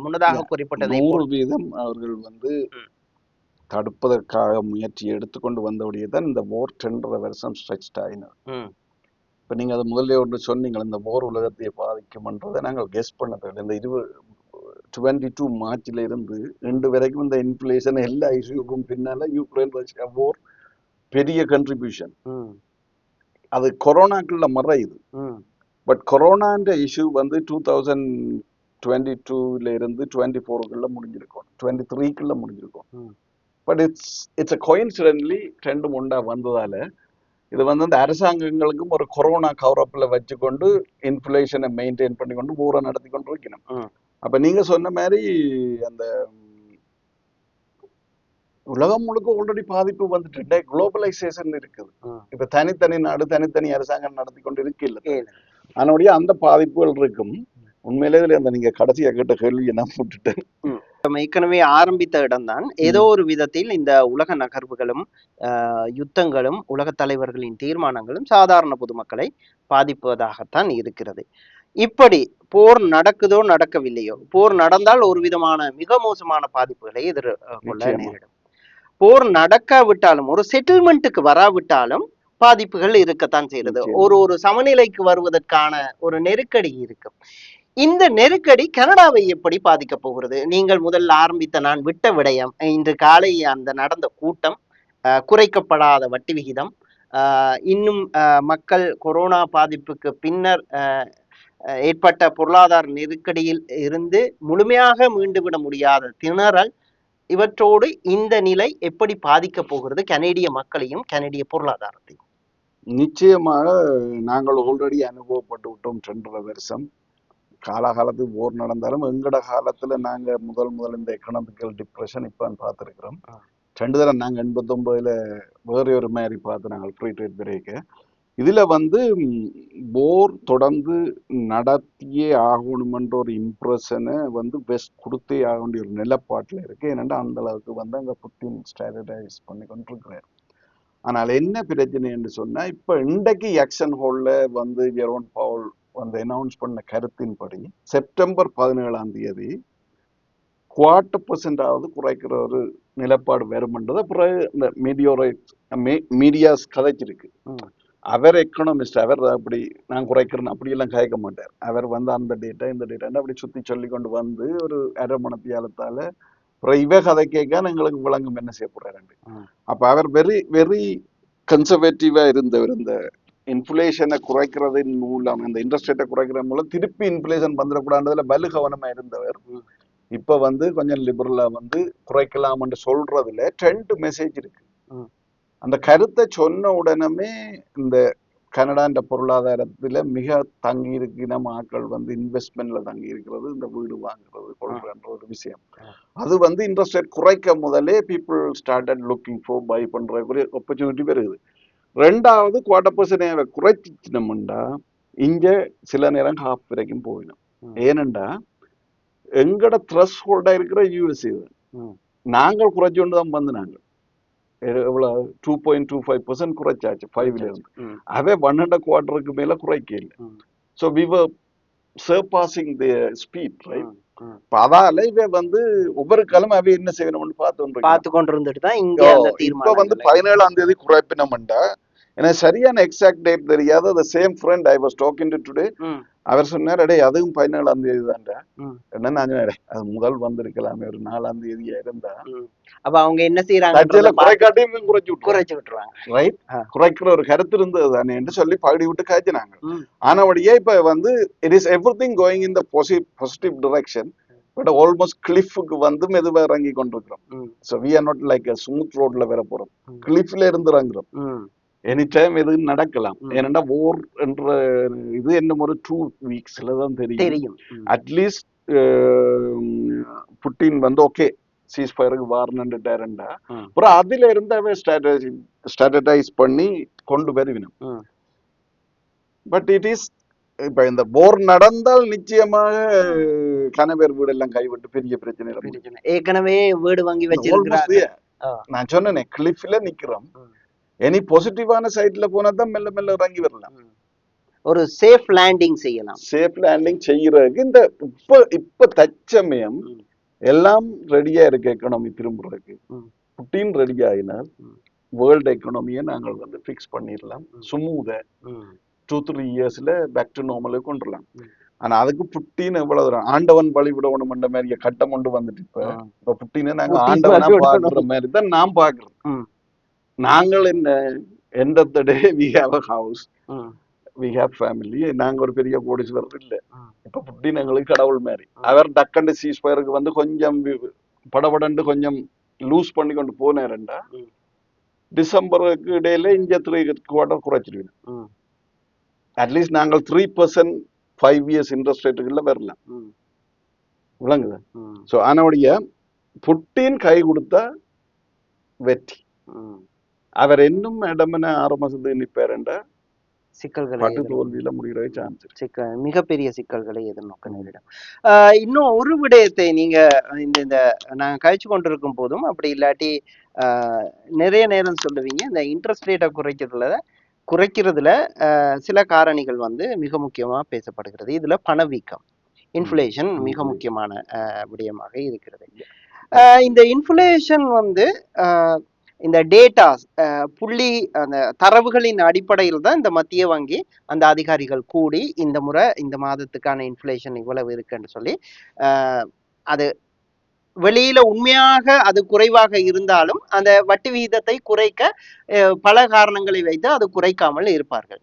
முன்னதாக குறிப்பிட்டதை 100% அவர்கள் வந்து தடுப்பதற்காக முயற்சி எடுத்துக்கொண்டு வந்தபடியே தான் இந்த போர் 2.5 வருஷம் ஸ்ட்ரெச் ஆயினார். இப்ப நீங்க அதை முதல்ல ஒன்று சொன்னீங்க, இந்த போர் உலகத்தை பாதிக்கும்ன்றதை நாங்கள் கெஸ் பண்ண தேவை. இந்த 22 மார்ச்ல இருந்து ரெண்டு வரைக்கும் இந்த இன்ஃப்ளேஷன் எல்லா இஷ்யூக்கும் பின்னால யுக்ரைன் ரஷ்யா போர் பெரிய கண்ட்ரிபியூஷன். அது கொரோனாக்குள்ள மறையுது. பட் கொரோனான்ற இஷ்யூ வந்து 2022ல இருந்து 24க்குள்ள முடிஞ்சிருக்கும், 23க்குள்ள முடிஞ்சிருக்கும். பட் இட்ஸ் அ கோயின்சிடென்ட்லி ரெண்டும் ஒண்டா வந்ததால இது வந்து அந்த அரசாங்கங்களுக்கும் ஒரு கொரோனா கவரப்ல வச்சுக்கொண்டு இன்ஃப்ளேஷனை மெயின்டைன் பண்ணி கொண்டு ஊரை நடத்தி கொண்டு இருக்கணும். அப்ப நீங்க சொன்ன மாதிரி அந்த உலகம் முழுக்க ஆல்ரெடி பாதிப்பு வந்துட்டு குளோபலைசேஷன் இருக்குது. இப்ப தனித்தனி நாடு தனித்தனி அரசாங்கம் நடத்தி கொண்டு இருக்கு இல்ல, அதனுடைய அந்த பாதிப்புகள் இருக்கும். உண்மையிலே இதுல அந்த நீங்க கடைசியா கேட்ட கேள்வியை நான் போட்டுட்டேன். ஏற்கனவே ஆரம்பித்த இடம்தான். ஏதோ ஒரு விதத்தில் இந்த உலக நகர்வுகளும் யுத்தங்களும் உலக தலைவர்களின் தீர்மானங்களும் சாதாரண பொதுமக்களை பாதிப்பதாகத்தான் இருக்கிறது. இப்படி போர் நடக்குதோ நடக்கவில்லையோ, போர் நடந்தால் ஒரு விதமான மிக மோசமான பாதிப்புகளை எதிர்கொள்ள நேரிடும். போர் நடக்காவிட்டாலும் ஒரு செட்டில்மெண்ட்டுக்கு வராவிட்டாலும் பாதிப்புகள் இருக்கத்தான் செய்யறது. ஒரு சமநிலைக்கு வருவதற்கான ஒரு நெருக்கடி இருக்கும். இந்த நெருக்கடி கனடாவை எப்படி பாதிக்க போகிறது? நீங்கள் முதல்ல ஆரம்பித்த நான் விட்ட விடயம், இன்று காலை அந்த நடந்த கூட்டம், குறைக்கப்படாத வட்டி விகிதம், இன்னும் மக்கள் கொரோனா பாதிப்புக்கு பின்னர் ஏற்பட்ட பொருளாதார நெருக்கடியில் இருந்து முழுமையாக மீண்டுவிட முடியாத திணறல், இவற்றோடு இந்த நிலை எப்படி பாதிக்க போகிறது கனேடிய மக்களையும் கனேடிய பொருளாதாரத்தையும்? நிச்சயமாக நாங்கள் ஆல்ரெடி அனுபவப்பட்டு விட்டோம். 2.5 வருஷம் காலகாலத்துக்கு போர் நடந்தாலும் எங்கட காலத்துல நாங்க முதல் இந்த எக்கனாமிக்கல் டிப்ரெஷன் இப்ப பார்த்துருக்கிறோம். 2 தரம் நாங்க 89ல வேற ஒரு மாதிரி பார்த்து நாங்கள் ஃப்ரீ ட்ரேட் பிரேக்கு. இதுல வந்து போர் தொடர்ந்து நடத்தியே ஆகணுமென்ற ஒரு இம்ப்ரெஷனை வந்து வெஸ்ட் கொடுத்தே ஆக வேண்டிய ஒரு நிலப்பாட்டில் இருக்கு. ஏன்னா அந்த அளவுக்கு வந்து அங்க புட்டின் ஸ்ட்ராட்டஜைஸ் பண்ணி கொண்டிருக்கிறார். ஆனால் என்ன பிரச்சனை என்று சொன்னா, இப்ப இன்றைக்கு ஆக்ஷன் ஹோல்ல வந்து ஜெரோன் பவுல் வந்து அனௌன்ஸ் பண்ண கருத்தின்படி செப்டம்பர் 17 %, குறைக்கிற ஒரு நிலப்பாடு வரும்ன்றதை பிறகு இந்த மீடியாஸ் கதைச்சிருக்கு. அவர் எக்கனாமிஸ்ட், அவர் அப்படி நான் குறைக்கிறேன் அப்படி எல்லாம் கதைக்க மாட்டார். அவர் வந்து அந்த டேட்டா இந்த டேட்டா அப்படி சுத்தி சொல்லி கொண்டு வந்து ஒரு அரை மணத்தியாலத்தால இவ கதை கேட்க எங்களுக்கு விளங்கும் என்ன செய்யப்படுறாரு. அப்ப அவர் வெரி வெரி கன்சர்வேட்டிவா இருந்தவர். இந்த இன்ஃப்ளேஷனை குறைக்கிறதின் மூலம், இந்த இன்ட்ரெஸ்ட் ரேட்டை குறைக்கிறது மூலம் திருப்பி இன்ஃப்ளேஷன் வந்துடக்கூடாதுல வலு கவனமா இருந்தவர். இப்ப வந்து கொஞ்சம் லிபரலா வந்து குறைக்கலாம்னு சொல்றதுல 2 மெசேஜ் இருக்கு. அந்த கருத்தை சொன்ன உடனே இந்த கனடான்ற பொருளாதாரத்துல மிக தங்கி இருக்கிற மக்கள் வந்து இன்வெஸ்ட்மெண்ட்ல தங்கி இருக்கிறது, இந்த வீடு வாங்குறது கொள்றன்ற ஒரு விஷயம். அது வந்து இன்ட்ரெஸ்ட் ரேட் குறைக்க முதலே people started looking for buy பண்ற ஒரு ஆப்பர்ச்சுனிட்டி வருது. 2வது குவார்டர் % குறைச்சினோம்டா இங்க சில நேரம் ஹாஃப் வரைக்கும் போயிடும். ஏனெண்டா எங்கட த்ரெஷ் ஹோல்டா இருக்கிற யூஎஸ்ஏ நாங்கள் குறைச்சு கொண்டு தான் வந்து நாங்கள் எவ்வளவு 2.25% குறைச்சாச்சு 5ல இருந்து. அதே 1.25 குவார்டருக்கு மேல குறைக்க இல்லை. So we were surpassing the speed, right? அதால இவ வந்து ஒவ்வொரு காலம் அவை என்ன செய்யணும்னு பார்த்து கொண்டிருந்துட்டு தான் இங்க இப்ப வந்து 17 குறைப்பினோம்டா. எனக்கு சரியான எக்ஸாக்ட் டேட் தெரியாது. அந்த same friend I was talking to today, அவர் சொன்னார், அடே அதுவும் 17 தான்டா. என்ன நான் அது முதல் வந்திருக்கலாமே, ஒரு 4 இருந்தா. அப்ப அவங்க என்ன செய்யறாங்க, குறைக்காட்டியும் குறைச்சு விட்டுருவாங்க, ரைட்? குறைக்கிற ஒரு கருத்து இருந்தது தானே என்று சொல்லி பகுதி விட்டு காய்ச்சினாங்க. ஆனபடியே இப்ப வந்து it is everything going in the positive direction. But almost கிளிஃபுக்கு வந்து மெதுவாக இறங்கி கொண்டிருக்கிறோம். So we are not like smooth ரோட்ல வர போறோம், கிளிஃப்ல இருந்து இறங்குறோம். எனி டைம் எது நடக்கலாம். ஏன்னா ஓர் என்ற இது இன்னும் ஒரு 2 வீக்ஸ்ல தான் தெரியும். அட்லீஸ்ட் புட்டின் வந்து ஓகே சீஸ்ஃபயருக்கு வாரணுட்டாருண்டா, அப்புறம் அதுல இருந்து அவன் ஸ்ட்ராட்டஜைஸ் பண்ணி கொண்டு வருவினோம். பட் இட் இஸ் இப்ப இந்த போர் நடந்தால் நிச்சயமாக கணவர் வீடு எல்லாம் கைவிட்டு பெரிய பிரச்சனை. ஏற்கனவே வீடு வாங்கி வச்சிருக்காங்க. நான் சொன்னேன் கிளிஃப்ல நிக்கிறோம். எனி பாசிட்டிவான சைட்ல போனா தான் மெல்ல மெல்ல இறங்கி வரலாம். ஒரு சேஃப் லேண்டிங் செய்யலாம். சேஃப் லேண்டிங் செய்யறதுக்கு இந்த இப்ப தற்சமயம் எல்லாம் ரெடியா இருக்கு. எக்கனாமி திரும்புறதுக்கு புட்டின் ரெடி ஆகினால் வேர்ல்டு எக்கனாமியை நாங்கள் வந்து பிக்ஸ் பண்ணிடலாம். ஸ்மூதா 2-3 இயர்ஸ்ல பேக் டு நார்மலுக்கு கொண்டுடலாம். ஆனா அதுக்கு புட்டின்னு எவ்வளவு தூரம் ஆண்டவன் பலி விடணும் என்ற மாதிரி கட்டம் கொண்டு வந்துட்டு இப்ப புட்டின்னு நாங்க புட்டி ஆண்டவனா பலி விடணும். பாக்குற மாதிரி தான் நான் பாக்குறேன். ம். நாங்கள் என்ன end of the day we have a house, ம். We have family. நாங்க ஒரு பெரிய கோடீஸ்வரர் இல்ல. ம். இப்ப புட்டின் எங்களுக்கு கடவுள் மாதிரி. அவர் டக்கண்டு சீஸ்பயருக்கு வந்து கொஞ்சம் படபடண்டு கொஞ்சம் லூஸ் பண்ணி கொண்டு போனேன்டா டிசம்பருக்கு இடையில இங்க 3 குவார்டர் குறைச்சிருவேன். ம். அட்லீஸ்ட் நாங்கள் 3% 5 இயர்ஸ் இன்ட்ரெஸ்ட் ரேட்டுக்குள்ள வரலாம். ம். விளங்குது. ம். ஸோ அதனுடைய புட்டின் கை கொடுத்தா வெற்றி. ம். அவர் இன்னும் இடமென 6 மாசத்துக்கு நிப்பாருண்டா சிக்கல்களை பட்டு தோல்வியில முடிகிற சான்ஸ் இருக்கு. மிகப்பெரிய சிக்கல்களை எதிர்நோக்க நேரிடும். இன்னும் ஒரு விடயத்தை நீங்க இந்த நாங்க கழிச்சு கொண்டிருக்கும் போதும் அப்படி இல்லாட்டி நிறைய நேரம் சொல்லுவீங்க, இந்த இன்ட்ரெஸ்ட் ரேட்டை குறைக்கிறதுல சில காரணிகள் வந்து மிக முக்கியமா பேசப்படுகிறது. இதுல பணவீக்கம், இன்ஃப்ளேஷன் மிக முக்கியமான விடயமாக இருக்கிறது. இந்த இன்ஃப்ளேஷன் வந்து இந்த டேட்டாஸ் புள்ளி அந்த தரவுகளின் அடிப்படையில் தான் இந்த மத்திய வங்கி அந்த அதிகாரிகள் கூடி இந்த முறை இந்த மாதத்துக்கான இன்ஃப்ளேஷன் இவ்வளவு இருக்குன்னு சொல்லி அது வெளியில உண்மையாக அது குறைவாக இருந்தாலும் அந்த வட்டி விகிதத்தை குறைக்க பல காரணங்களை வைத்து அது குறைக்காமல் இருப்பார்கள்.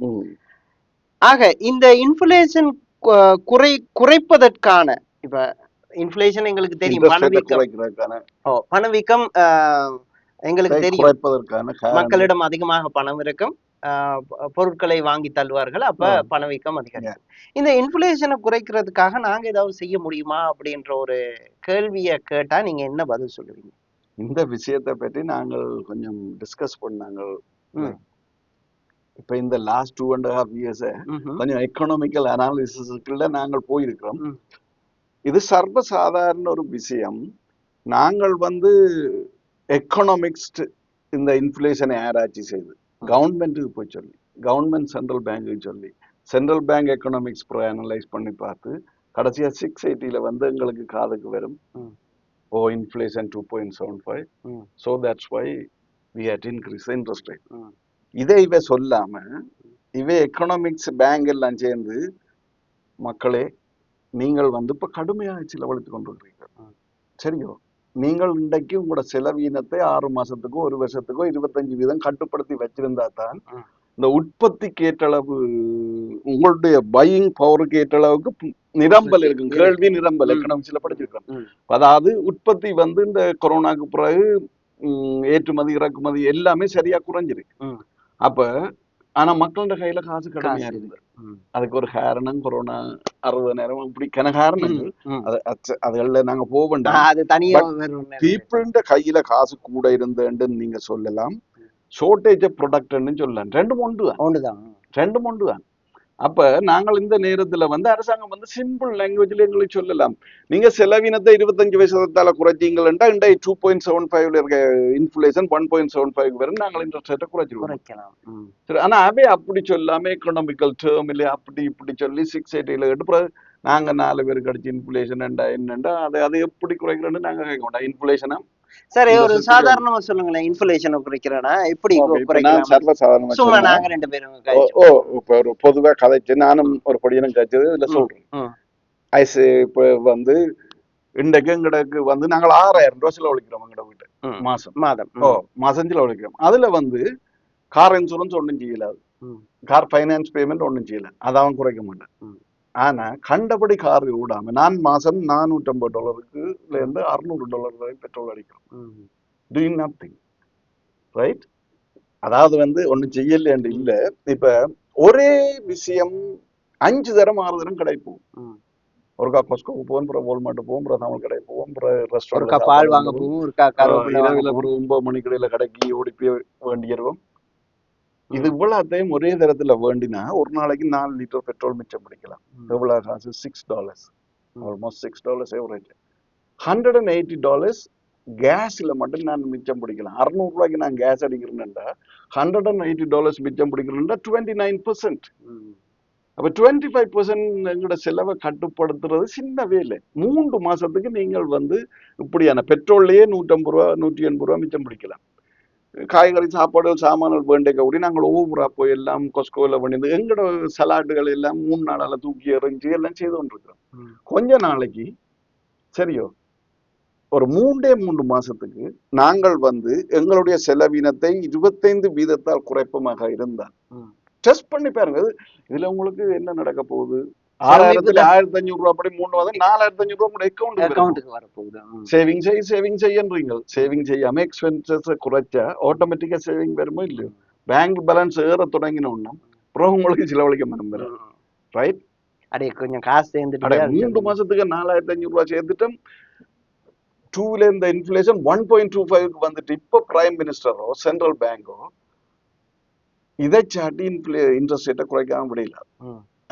ஆக இந்த இன்ஃப்ளேஷன் குறைப்பதற்கான இப்ப இன்ஃப்ளேஷன் எங்களுக்கு தெரியும், பணவீக்கம் எங்களுக்கு தெரியும், மக்களிடம் அதிகமாக பணம் இருக்கும், பொருட்களை வாங்கி தள்ளுவார்கள், அப்ப பணவீக்கம் அதிகரிக்கும். இந்த இன்ஃப்ளேஷனை குறைக்கிறதுக்காக நாங்க ஏதாவது செய்ய முடியுமா அப்படின்ற ஒரு கேள்வியை கேட்டா நீங்க என்ன பதில் சொல்லுவீங்க? இந்த விஷயத்தை பற்றி நாங்கள் கொஞ்சம் டிஸ்கஸ் பண்ணாங்க. இப்ப இந்த லாஸ்ட் 2.5 years கொஞ்சம் எக்கனாமிக்கல் அனாலிசிஸ்க்குள்ள நாங்கள் போயிருக்கிறோம். இது சர்வசாதாரண ஒரு விஷயம். நாங்கள் வந்து எக்கனாமிக்ஸ் இந்த இன்ஃப்ளேஷனை ஆராய்ச்சி செய்து கவர்மெண்ட்டுக்கு போய் சொல்லி, கவர்மெண்ட் சென்ட்ரல் பேங்க்கு சொல்லி, சென்ட்ரல் பேங்க் எக்கனாமிக்ஸ் அனலைஸ் பண்ணி பார்த்து கடைசியா 680 வந்து எங்களுக்கு காதுக்கு வரும். Oh inflation 2.75, so that's why we had increase interest rate. இதை இவ சொல்லாம இவ எக்கனாமிக்ஸ் பேங்க் எல்லாம் சேர்ந்து மக்களே நீங்கள் வந்து இப்ப கடுமையாக செலவழித்து கொண்டிருக்கிறீர்கள், சரியோ, நீங்கள் இன்றைக்கு உங்களோட செலவீனத்தை 6 மாசத்துக்கோ 1 வருஷத்துக்கோ 25% கட்டுப்படுத்தி வச்சிருந்தா தான் இந்த உற்பத்திக்கு ஏற்றளவு உங்களுடைய பையிங் பவருக்கு ஏற்றளவுக்கு நிரம்பல் இருக்கும். கேள்வி நிரம்பல் எக்கனாமிக்ஸ்ல படிச்சிருக்கோம். அதாவது உற்பத்தி வந்து இந்த கொரோனாக்கு பிறகு ஏற்றுமதி இறக்குமதி எல்லாமே சரியா குறைஞ்சிருக்கு. அப்ப ஆனா மக்களோட கையில காசு கடுமையா இருக்குது. அதுக்கு ஒரு காரணம் கொரோனா 60,000 இப்படி கன காரணங்கள், அதுல நாங்க போக வேண்டாம். பீப்புள்ட கையில காசு கூட இருந்துன்னு நீங்க சொல்லலாம், ஷார்டேஜ் ஆஃப் ப்ரொடக்ட்னு சொல்லலாம். ரெண்டும் ஒன்று தான். அப்ப நாங்கள் இந்த நேரத்துல வந்து அரசாங்கம் வந்து சிம்பிள் லாங்குவேஜ்ல எங்களுக்கு சொல்லலாம், நீங்க செலவினத்தை 25% குறைச்சிங்கன்னா இந்த 2.75 இருக்க இன்ஃப்ளேஷன் 1.75 வரும், நாங்கள் இன்ட்ரெஸ்ட் ரேட்டை குறைச்சிருவோம். சரி, ஆனா அவை அப்படி சொல்லாம எக்கனாமிக்கல் டேர்ம்ல அப்படி இப்படி சொல்லி 680 எடுப்பு நாங்க 4 பேருக்கு அடிச்சு இன்ஃப்ளேஷன் என்னண்டா அதை எப்படி குறைக்கிறோன்னு நாங்க கேட்க மாட்டோம். இன்ஃப்ளேஷனா சரி ஒரு சாதாரணமா சொல்லுங்களேன், இன்ஃப்ளேஷனை குறைக்கிறேன்னா எப்படி குறைக்கலாம்? சர்வசாதாரணமா நாங்க 2 பேரும் இப்ப ஒரு பொதுவா கதைச்சு நானும் ஒரு படியனும் கதைச்சது இதுல சொல்றேன். ஐசு இப்ப வந்து இன்றைக்கு எங்களுக்கு வந்து நாங்கள் 6,000 ரூபாய் செலவழிக்கிறோம் எங்கட வீட்டு மாசம் செலவழிக்கிறோம். அதுல வந்து கார் இன்சூரன்ஸ் ஒன்றும் செய்யலாது, கார் பைனான்ஸ் பேமெண்ட் ஒன்றும் செய்யல, அதான் குறைக்க மாட்டேன். ஆனா கண்டபடி கார் விடாம நான் மாசம் $450 இருந்து $600 வரை பெட்ரோல் அடிக்கிறோம். Doing nothing, right? அதாவது வந்து ஒன்னும் செய்யல இல்ல. இப்ப ஒரே விஷயம் 5 தரம் 6 தரம் கடை போகும். ஒருக்கா கொஸ்கோக்கு போவோம், அப்புறம் வால்மார்ட் போவோம், அப்புறம் தமிழ் கடை போவோம், அப்புறம் ரெஸ்டாரண்ட் பால் வாங்க போவோம், இரவுல அப்புறம் 9 மணி கடையில கடைக்கு ஓடி போய் வேண்டிடுவோம். இது இவ்வளோத்தையும் ஒரே தரத்துல வேண்டினா ஒரு நாளைக்கு 4 லிட்டர் பெட்ரோல் மிச்சம் பிடிக்கலாம். எவ்வளவு காசு? $6, ஆல்மோஸ்ட் $6 எவரேஜ். $180 கேஸ்ல மட்டும் நான் மிச்சம் பிடிக்கலாம். 600 ரூபாய்க்கு நான் கேஸ் அடிக்கிறேன்னா $180 மிச்சம் பிடிக்கிறேன்னா 29%. அப்ப 25% எங்களோட செலவை கட்டுப்படுத்துறது சின்ன வேலை. 3 மாசத்துக்கு நீங்கள் வந்து இப்படியான பெட்ரோல்லையே $150 $180 மிச்சம் பிடிக்கலாம். காய்கறி சாப்பாடுகள் சாமான்கள் வேண்டிய கூடி நாங்கள் ஓவரா போய் எல்லாம் கொஸ்கோல பண்ணிட்டு எங்களோட சலாடுகள் எல்லாம் 3 நாளால தூக்கி எறிஞ்சு எல்லாம் செய்து கொண்டிருக்கிறோம். கொஞ்ச நாளைக்கு சரியோ ஒரு 3 மாசத்துக்கு நாங்கள் வந்து எங்களுடைய செலவினத்தை 25% குறைப்பமாக இருந்தால் டெஸ்ட் பண்ணி பாருங்க. இதுல உங்களுக்கு என்ன நடக்க போகுது? 6000 1500 ரூபாய் படி 3 மாதம் 4500 ரூபாய் அக்கௌண்ட்டுக்கு வரப்போகுது. சேவிங் செய்யன்றீங்க. சேவிங் செய்யாம எக்ஸ்பென்சஸ் குறைச்சா ஆட்டோமேட்டிக்கா சேவிங் வருமோ இல்லையோ? பேங்க் பேலன்ஸ் ஏற தொடங்கினோம்னா அப்புறம் உங்களுக்கு செலவழிக்க மனம் ரைட். அடே கொஞ்சம் காசு சேர்ந்துட்டு 3 மாசத்துக்கு 4500 ரூபாய் சேர்த்துட்டோம். 2ல இந்த இன்ஃபிளேஷன் 1.25க்கு வந்துட்டு இப்போ பிரைம் மினிஸ்டரோ சென்ட்ரல் பேங்கோ இதை சாட்டி இன்ட்ரெஸ்ட் ரேட்டை குறைக்காம முடியல.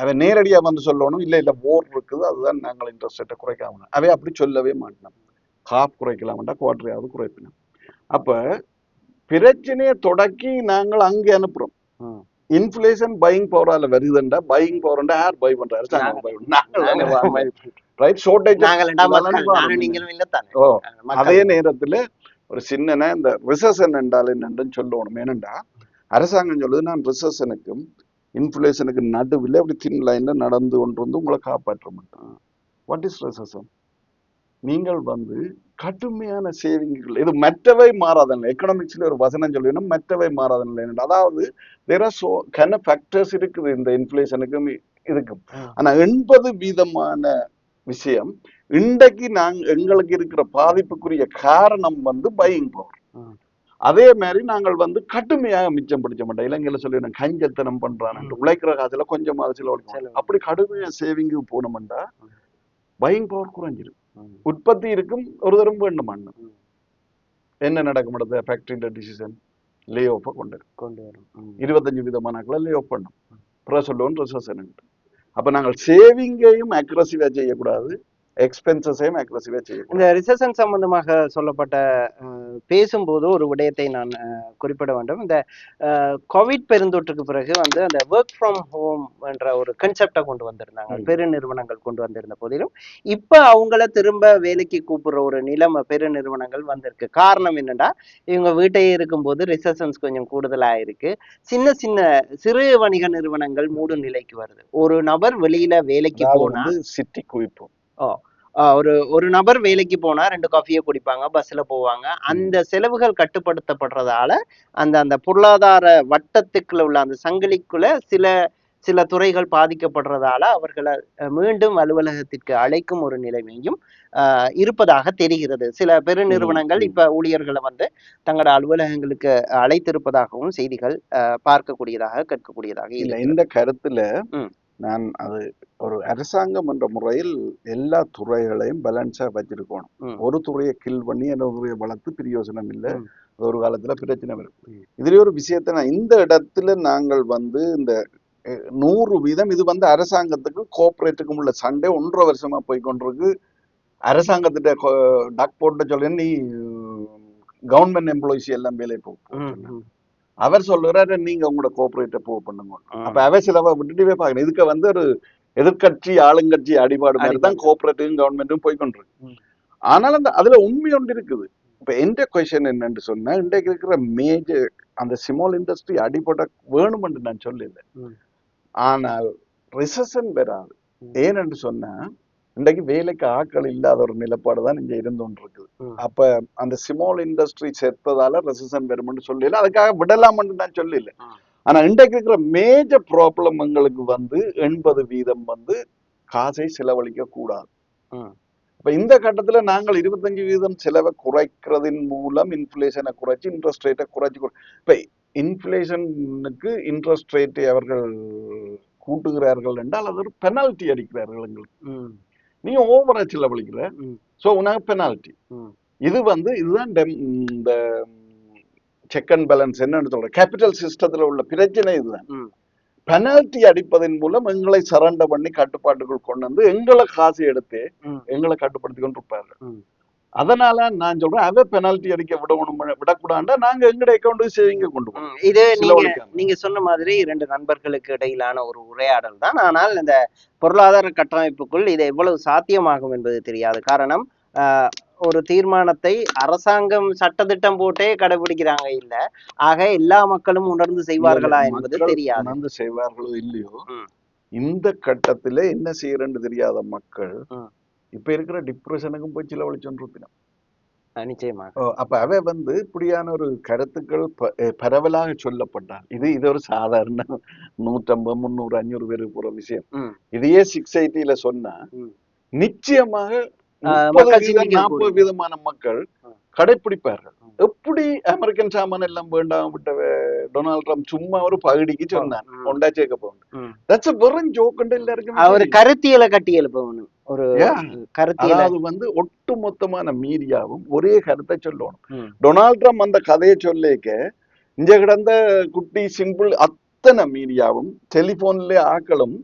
அவன் நேரடியா வந்து சொல்லணும் இல்ல போர் இருக்குது அதுதான் நாங்கள் இன்ட்ரெஸ்ட் ரேட்டை குறைக்காம. அவை அப்படி சொல்லவே மாட்டோம். ஹாஃப் குறைக்கலாம்டா குவார்டரையாவது குறைப்பினோம். அப்ப பிரச்சனையை தொடக்கி நாங்கள் அங்கே அனுப்புறோம். இன்ஃபிளேஷன் பையிங் பவரால வருதுண்டா பையிங் பவர்ண்டா யார் பை பண்றாரு? ரைட். ஷார்டேஜ் அதே நேரத்துல ஒரு சின்ன இந்த ரிசெஷன் என்றால் என்னன்னு சொல்லணும். ஏனென்றா அரசாங்கம் சொல்லுது நான் ரிசெஷனுக்கும் இன்ஃபிளேஷனுக்கு நடுவில் அப்படி தின் லைன்ல நடந்து கொண்டு வந்து உங்களை காப்பாற்ற மாட்டேன். What is recession? நீங்கள் வந்து கடுமையான சேவிங்கள் இது மற்றவை மாறாத நிலை. எக்கனாமிக்ஸ்ல ஒரு வசனம் சொல்லினா மற்றவை மாறாத நிலை. அதாவது there are so kind of factors இருக்குது இந்த இன்ஃபிளேஷனுக்கும் இருக்கும். ஆனா 80% விஷயம் இன்றைக்கு எங்களுக்கு இருக்கிற பாதிப்புக்குரிய காரணம் வந்து பையிங் பவர். அதே மாதிரி நாங்கள் வந்து கடுமையாக மிச்சம் பிடிச்ச மாட்டோம். இலங்கையில சொல்லி கஞ்சத்தனம் பண்றான் உழைக்கிற காசுல கொஞ்சமாவது செலவழிச்சு அப்படி கடுமையா சேவிங்கு போனோம்டா பையிங் பவர் குறைஞ்சிரும். உற்பத்தி இருக்கும் ஒரு தரம் வேண்டும். என்ன நடக்க மாட்டேது? ஃபேக்டரி டிசிஷன் லே ஆஃப் கொண்டு வரும். 25% லே ஆஃப் பண்ணும். ப்ரெசலோன் ரிசெஷன். அப்ப நாங்கள் சேவிங்கையும் அக்ரெசிவா செய்யக்கூடாது, எக்ஸ்பென்சஸையும் அக்ரெசிவா செய்யக்கூடாது. இந்த ரிசெஷன் சம்பந்தமாக சொல்லப்பட்ட பேசும்போது ஒரு விடயத்தை நான் குறிப்பிட வேண்டும். இந்த கோவிட் பெருந்தொற்றுக்கு பிறகு வந்து அந்த ஒர்க் ஃப்ரம் ஹோம் என்ற ஒரு கன்செப்டை கொண்டு வந்திருந்தாங்க பெருநிறுவனங்கள் கொண்டு வந்திருந்த போதிலும் இப்ப அவங்கள திரும்ப வேலைக்கு கூப்பிடுற ஒரு நிலைமை பெருநிறுவனங்கள் வந்திருக்கு. காரணம் என்னன்னா இவங்க வீட்டையே இருக்கும்போது ரிசெஷன்ஸ் கொஞ்சம் கூடுதலா இருக்கு. சின்ன சின்ன சிறு வணிக நிறுவனங்கள் மூடும் நிலைக்கு வருது. ஒரு நபர் வெளியில வேலைக்கு போனா சிட்டி குவிப்போம். ஒரு நபர் வேலைக்கு போனா 2 காஃபியை குடிப்பாங்க, பஸ்ல போவாங்க. அந்த செலவுகள் கட்டுப்படுத்தப்படுறதால அந்த பொருளாதார வட்டத்துக்குள்ள உள்ள அந்த சங்கிலிக்குள்ள சில துறைகள் பாதிக்கப்படுறதால அவர்களை மீண்டும் அலுவலகத்திற்கு அழைக்கும் ஒரு நிலைமையும் இருப்பதாக தெரிகிறது. சில பெருநிறுவனங்கள் இப்ப ஊழியர்களை வந்து தங்களோட அலுவலகங்களுக்கு அழைத்திருப்பதாகவும் செய்திகள் பார்க்கக்கூடியதாக கேட்கக்கூடியதாக இல்லை. இந்த கருத்துல நான் அது ஒரு அரசாங்கம் என்ற முறையில் எல்லா துறைகளையும் பேலன்ஸா வச்சிருக்கணும். ஒரு துறையை கில் பண்ணி இன்னொரு துறையை வளர்த்து பிரயோஜனம் இல்லை. ஒரு காலத்துல பிரச்சனை வரும். இதுல ஒரு விஷயத்த நான் இந்த இடத்துல நாங்கள் வந்து இந்த 100% இது வந்து அரசாங்கத்துக்கும் கோஆபரேட்டுக்கும் உள்ள சண்டை 1.5 வருஷமா போய்கொண்டிருக்கு. அரசாங்கத்திட்ட டக் போட்டு சொல்ல நீ கவர்மெண்ட் எம்ப்ளாயிஸ் எல்லாம் வேலை போகும். அவர் சொல்லுறாரு நீங்க உங்களோட கோஆபரேட்டை போ பண்ணுங்க. அப்ப அவ சிலவ விட்டுட்டுவே பாக்கணும். இதுக்கு வந்து ஒரு எதிர்கட்சி ஆளுங்கட்சி அடிபாடு மாதிரி தான் கோஆபரேட்டிவும் கவர்மெண்ட்டும் போய்கொண்டிருக்கு. ஆனாலும் அதுல உண்மை ஒன்று இருக்குது. இப்ப எந்த கொஸ்டின் என்னன்னு சொன்னா இன்றைக்கு இருக்கிற மேஜர் அந்த ஸ்மால் இண்டஸ்ட்ரி அடிபட வேணும்னு நான் சொல்லல. ஆனால் ரிசெஷன் வராது. ஏனென்று சொன்னா இன்றைக்கு வேலைக்கு ஆட்கள் இல்லாத ஒரு நிலப்பாடு தான் இங்க இருந்து கொண்டு இருக்குது. அப்ப அந்த ஸ்மால் இண்டஸ்ட்ரி செத்ததால ரெசிஷன் வரும்னு சொல்லல. அதுக்காக விடலாம்னு நான் சொல்லல. ஆனா இன்றைக்கு இருக்கிற மேஜர் ப்ராப்ளம் எங்களுக்கு வந்து 80% வந்து காசை செலவழிக்க கூடாது. இப்ப இந்த கட்டத்துல நாங்கள் 25% செலவை குறைக்கிறதின் மூலம் இன்ஃபிளேஷனை குறைச்சி இன்ட்ரெஸ்ட் ரேட்டை குறைச்சி இப்ப இன்ஃபிளேஷனுக்கு இன்ட்ரெஸ்ட் ரேட்டை அவர்கள் கூட்டுகிறார்கள் என்றால் அது ஒரு பெனால்டி அடிக்கிறார்கள் எங்களுக்கு. நீங்க ஓவரா செலவழிக்கிற சோ உனக்கு பெனால்டி. இது வந்து இதுதான் இந்த செக் அண்ட் பேலன்ஸ் என்னன்னு சொல்ற கேபிட்டல் சிஸ்டத்துல உள்ள பிரச்சனை இதுதான். பெனால்டி அடிப்பதன் மூலம் எங்களை சரண்டர் பண்ணி கட்டுப்பாட்டுக்குள் கொண்டு வந்து எங்களை காசு எடுத்து எங்களை கட்டுப்படுத்தி கொண்டு இருப்பார்கள். அதனால நான் சொல்றேன் அதை பெனால்டி அடிக்க விடக்கூடாண்டா நாங்க எங்கட அக்கௌண்ட் சேவிங்க கொண்டு போறோம். இது நீங்க சொன்ன மாதிரி 2 நண்பர்களுக்கு இடையிலான ஒரு உரையாடல் தான். ஆனால் இந்த பொருளாதார கட்டமைப்புக்குள் இது எவ்வளவு சாத்தியமாகும் என்பது தெரியாது. காரணம் ஒரு தீர்மானத்தை அரசாங்கம் சட்டதிட்டம் போட்டே கடைபிடிக்கிறாங்க இல்ல. ஆக எல்லா மக்களும் உணர்ந்து செய்வார்களா என்பது மக்கள் தெரியாது. உணர்ந்து செய்வார்களோ இல்லையோ, ம், இந்த கட்டத்துல என்ன செய்யறன்னு தெரியாத மக்கள் ம். இப்ப இருக்கிற டிப்ரெஷனுக்கும் போய் செலவழிச்சோன்னு. நிச்சயமாக. அப்ப அவ வந்து இப்படியான ஒரு கருத்துக்கள் பரவலாக சொல்லப்பட்டால் இது ஒரு சாதாரண 150 300 500 பேருக்கு போற விஷயம். ம், இதையே 680 சொன்னா ம். நிச்சயமாக 30 மக்கள் வீதம் சிந்திக்க 40 கூடும். வீதமான மக்கள் ம், கடைப்பிடிப்பார்கள். ம். எப்படி அமெரிக்கன் சாமான் எல்லாம் வேண்டாம் விட்டவ டொனால்ட் ட்ரம்ப் சும்மா ஒரு பகுதிக்கு சொன்னான் ம், ஒண்டா சேர்க்க போகணும். ம். தட்ஸ் a வெறும் ஜோக்குன்னு எல்லாருக்குமே அவர் தெரியும். கருத்தியலை கட்டி எழுப்பணும். ஒரு Yeah. கருத்தியலை. அதாவது வந்து ஒட்டுமொத்தமான மீடியாவும் ஒரே கருத்தை சொல்லணும். ம், டொனால்ட் ட்ரம்ப் அந்த கதையை சொல்லிக்க இங்க கிடந்த குட்டி சிம்பிள் அத்தனை மீடியாவும் டெலிபோன்ல ஆக்களும்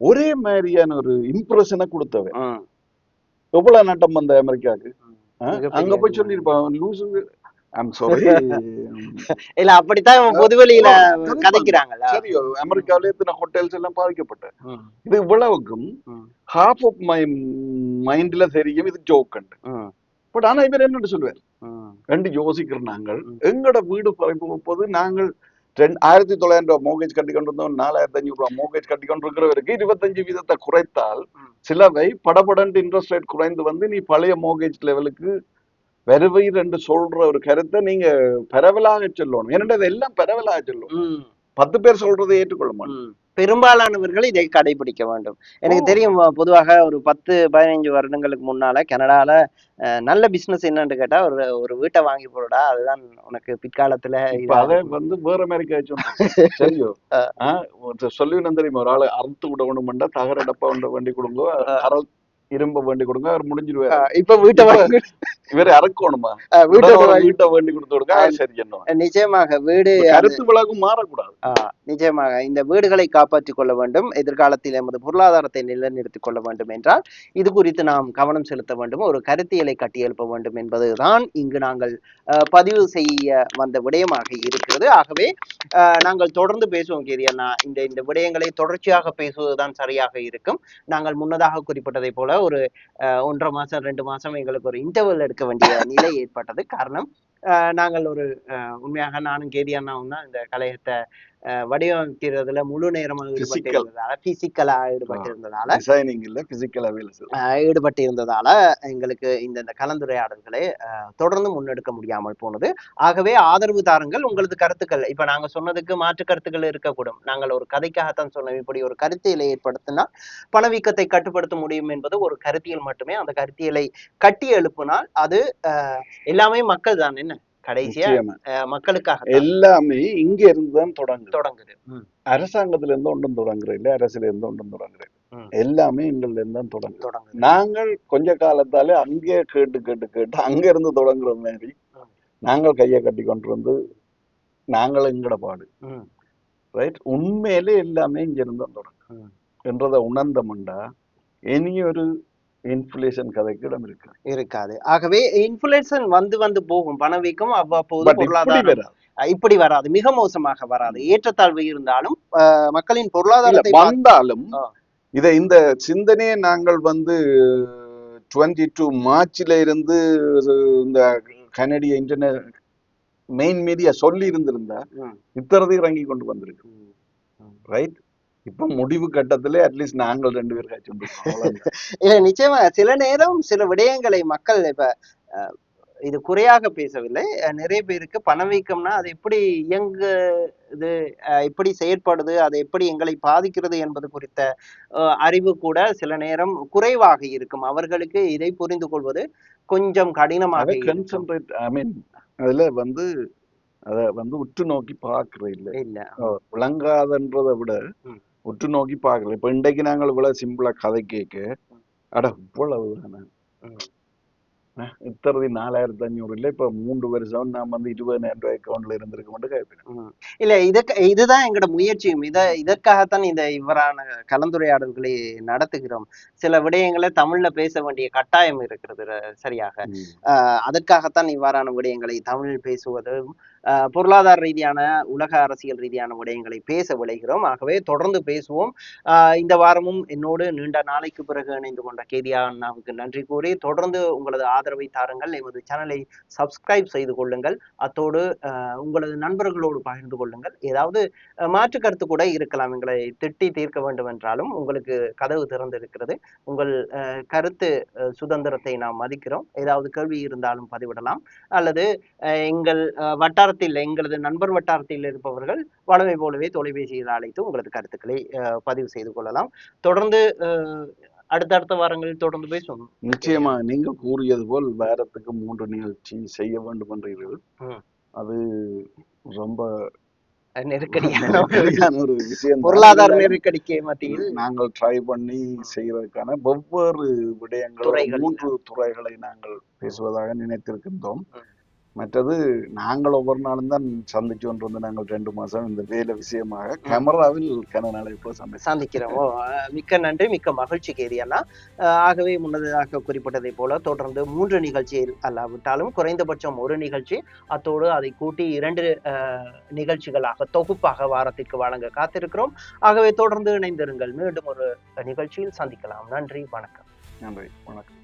ஒரே மாதிரியான ஒரு இம்ப்ரெஷனை கொடுத்தவ. ம், எவ்வளவு நட்டம் வந்த அமெரிக்காவுக்கு. ம். அங்க மிகப்பெரிய போய் சொல்லியிருப்பான் லூசு. I'm sorry. இல்ல அப்படித்தான் பொதுவெளியில கதைக்கிறாங்கல்ல. சரி, அமெரிக்காவில இத்தனை ஹோட்டல்ஸ் எல்லாம் பாதிக்கப்பட்ட ம், இது இவ்வளவுக்கும் ம், ஹாஃப் ஆஃப் மை மைண்ட்ல தெரியும் இது ஜோக். ம், பட் ஆனா இவர் என்னன்னு சொல்லுவார் ம், ரெண்டு யோசிக்கிற நாங்கள் ம். எங்கட வீடு போது நாங்கள் 1900 ரூபாய் மோகேஜ் கட்டி கொண்டு இருந்தோம், 4500 ரூபாய் மோகேஜ் கட்டி கொண்டு இருக்கிறவருக்கு 25% குறைத்தால் ம். சிலவை படபடன்ட்டு இன்ட்ரெஸ்ட் ரேட் குறைந்து வந்து நீ பழைய மோகேஜ் லெவலுக்கு வருவை என்று சொல்ற ஒரு கருத்தை நீங்க பரவலாக சொல்லணும். ஏன்னா எல்லாம் பரவலாக சொல்லணும். ம். 10 பேர் சொல்றதை ஏற்றுக்கொள்ள மாட்டோம். ம். பெரும்பாலானவர்கள் இதை கடைபிடிக்க வேண்டும். எனக்கு தெரியும் பொதுவாக ஒரு 10-15 வருடங்களுக்கு முன்னால கனடால நல்ல பிசினஸ் என்னன்னு கேட்டா ஒரு வீட்டை வாங்கி போடுடா, அதுதான் உனக்கு பிற்காலத்துல இப்ப அதை வந்து வேற மாதிரி காய்ச்சோம். சரியோ சொல்லுவேன் தெரியுமா, ஒரு ஆளு அறுத்து விடணும்டா தகர டப்பா வண்டி கொடுங்க, அறல் இரும்ப வேண்டி கொடுங்க, அவர் முடிஞ்சிருவாரு. இப்ப வீட்டை வாங்கி இவரை அறக்கணுமா, வீட்டை வேண்டி கொடுத்து கொடுங்க, சரி என்ன. நிச்சயமாக வீடு கருத்து விழாக்கும் மாறக்கூடாது. நிச்சயமாக இந்த வீடுகளை காப்பாற்றிக் கொள்ள வேண்டும். எதிர்காலத்தில் எமது பொருளாதாரத்தை நிலைநிறுத்திக் கொள்ள வேண்டும் என்றால் இது குறித்து நாம் கவனம் செலுத்த வேண்டும். ஒரு கருத்தியலை கட்டியெழுப்ப வேண்டும் என்பதுதான் இங்கு நாங்கள் பதிவு செய்ய வந்த விடயமாக இருக்கிறது. ஆகவே நாங்கள் தொடர்ந்து பேசுவோம் கேரியண்ணா. இந்த விடயங்களை தொடர்ச்சியாக பேசுவதுதான் சரியாக இருக்கும். நாங்கள் முன்னதாக குறிப்பிட்டதை போல ஒரு 1.5 மாசம் 2 மாசம் எங்களுக்கு ஒரு இன்டர்வல் எடுக்க வேண்டிய நிலை ஏற்பட்டது. காரணம் நாங்கள் ஒரு உண்மையாக நானும் கேரியண்ணாவும் தான் இந்த கலையத்தை வடிவமைக்கிறதுல முழு நேரமாக பிசிக்கலா ஈடுபட்டிருந்ததால எங்களுக்கு இந்த கலந்துரையாடல்களை தொடர்ந்து முன்னெடுக்க முடியாமல் போனது. ஆகவே ஆதரவு தாருங்கள். உங்களது கருத்துக்கள் இப்ப நாங்க சொன்னதுக்கு மாற்று கருத்துக்கள் இருக்கக்கூடும். நாங்கள் ஒரு கதைக்காகத்தான் சொன்னோம். இப்படி ஒரு கருத்தியலை ஏற்படுத்தினால் பணவீக்கத்தை கட்டுப்படுத்த முடியும் என்பது ஒரு கருத்தியல் மட்டுமே. அந்த கருத்தியலை கட்டி எழுப்பினால் அது எல்லாமே மக்கள் தான். என்ன கடைசியா மக்களுக்காக எல்லாமே இங்க இருந்துதான் தொடங்குது. ம். அரசாங்கத்துல இருந்து ஒன்றும் தொடங்குறது இல்லை, அரசுல இருந்து ஒன்றும் தொடங்குறது எல்லாமே எங்கள்ல இருந்து தான் தொடங்குது. நாங்கள் கொஞ்ச காலத்தாலே அங்கே கேட்டு அங்க இருந்து தொடங்குற மாதிரி நாங்கள் கையை கட்டி கொண்டு வந்து நாங்கள் எங்கட பாடு ரைட். உண்மையிலே எல்லாமே இங்க இருந்து தொடங்கும் என்றதை உணர்ந்தமுண்டா இனி ஒரு இன்ஃப்ளேஷன் கதைக்கு இடம் இருக்காது. ஆகவே இன்ஃப்ளேஷன் வந்து போகும். பணவீக்கம் அவ்வப்போது பொருளாதாரம் இப்படி வராது, மிக மோசமாக வராது. ஏற்றத்தாழ்வு இருந்தாலும் மக்களின் பொருளாதாரத்தை வந்தாலும் இதை இந்த சிந்தனையை நாங்கள் வந்து 22 மார்ச்ல இருந்து இந்த கனடிய இன்டர்நெட் மெயின் மீடியா சொல்லி இருந்திருந்தா இத்தரதை இறங்கி கொண்டு வந்திருக்கு ரைட். இப்ப முடிவு கட்டத்திலே அட்லீஸ்ட் நாங்கள் 2 பேர் காய்ச்சி இல்ல நிச்சயமா சில நேரம் சில விடயங்களை மக்கள் இப்ப இது குறையாக பேசவில்லை. நிறைய பேருக்கு பணவீக்கம்னா அது எப்படி இயங்குது, எப்படி செயற்படுது, அது எப்படி எங்களை பாதிக்கிறது என்பது குறித்த அறிவு கூட சில நேரம் குறைவாக இருக்கும். அவர்களுக்கு இதை புரிந்து கொள்வது கொஞ்சம் கடினமாக கான்சென்ட்ரேட் ஐ மீன் அதுல வந்து அத வந்து உற்று நோக்கி பாக்குறது இல்ல. விளங்காதன்றதை விட உற்று நோக்கி பார்க்கல. இப்ப இன்றைக்கு நாங்கள் இவ்வளவு சிம்பிளா கதை கேட்க அட இவ்வளவுதானே இத்தனை 4500 இல்ல இப்ப 3 வருஷம் நான் வந்து 20,000 ரூபாய் அக்கௌண்ட்ல இருந்திருக்க மட்டும் கேட்பேன். இல்ல இதுதான் எங்களோட முயற்சியும். இதற்காகத்தான் இந்த இவரான கலந்துரையாடல்களை நடத்துகிறோம். சில விடயங்களை தமிழ்ல பேச வேண்டிய கட்டாயம் இருக்கிறது சரியாக. அதற்காகத்தான் இவ்வாறான விடயங்களை தமிழில் பேசுவதும் பொருளாதார ரீதியான உலக அரசியல் ரீதியான விடயங்களை பேச விளைகிறோம். ஆகவே தொடர்ந்து பேசுவோம். இந்த வாரமும் என்னோடு நீண்ட நாளைக்கு பிறகு இணைந்து கொண்ட கேதியா அண்ணாவுக்கு நன்றி கூறி தொடர்ந்து உங்களது ஆதரவை தாருங்கள். எமது சேனலை சப்ஸ்கிரைப் செய்து கொள்ளுங்கள். அத்தோடு உங்களது நண்பர்களோடு பகிர்ந்து கொள்ளுங்கள். ஏதாவது மாற்று கருத்து கூட இருக்கலாம். எங்களை திட்டி தீர்க்க வேண்டும் என்றாலும் உங்களுக்கு கதவு திறந்திருக்கிறது. உங்கள் கருத்து சுதந்திரத்தை நாம் மதிக்கிறோம். ஏதாவது கேள்வி இருந்தாலும் பதிவிடலாம். அல்லது எங்கள் வட்டாரத்தில் எங்களது நண்பர் வட்டாரத்தில் இருப்பவர்கள் வழமை போலவே தொலைபேசியில் அழைத்து உங்களது கருத்துக்களை பதிவு செய்து கொள்ளலாம். தொடர்ந்து அடுத்தடுத்த வாரங்களில் தொடர்ந்து பேசுவோம். நிச்சயமா நீங்கள் கூறியது போல் வாரத்துக்கு 3 நிகழ்ச்சி செய்ய வேண்டும் என்றீர்கள். அது ரொம்ப நெருக்கடியான ஒரு விஷயம். பொருளாதார நெருக்கடிக்கு மத்தியில் நாங்கள் ட்ரை பண்ணி செய்வதற்கான வெவ்வேறு விடயங்கள் 3 துறைகளை நாங்கள் பேசுவதாக நினைத்திருக்கின்றோம். மற்றது நாங்கள் ஒவ்வொரு நாளும் தான் சந்திச்சு கொண்டு வந்து நாங்கள் 2 மாசம் இந்த வேலை விஷயமாக கேமராவில் கன நாளை சந்திக்கிறோம். மிக்க நன்றி, மிக்க மகிழ்ச்சி கேதியண்ணா. ஆகவே முன்னதாக குறிப்பிட்டதை போல தொடர்ந்து 3 நிகழ்ச்சியில் அல்லாவிட்டாலும் குறைந்தபட்சம் ஒரு நிகழ்ச்சி, அத்தோடு அதை கூட்டி 2 நிகழ்ச்சிகளாக தொகுப்பாக வாரத்திற்கு வழங்க காத்திருக்கிறோம். ஆகவே தொடர்ந்து இணைந்திருங்கள். மீண்டும் ஒரு நிகழ்ச்சியில் சந்திக்கலாம். நன்றி, வணக்கம். நன்றி, வணக்கம்.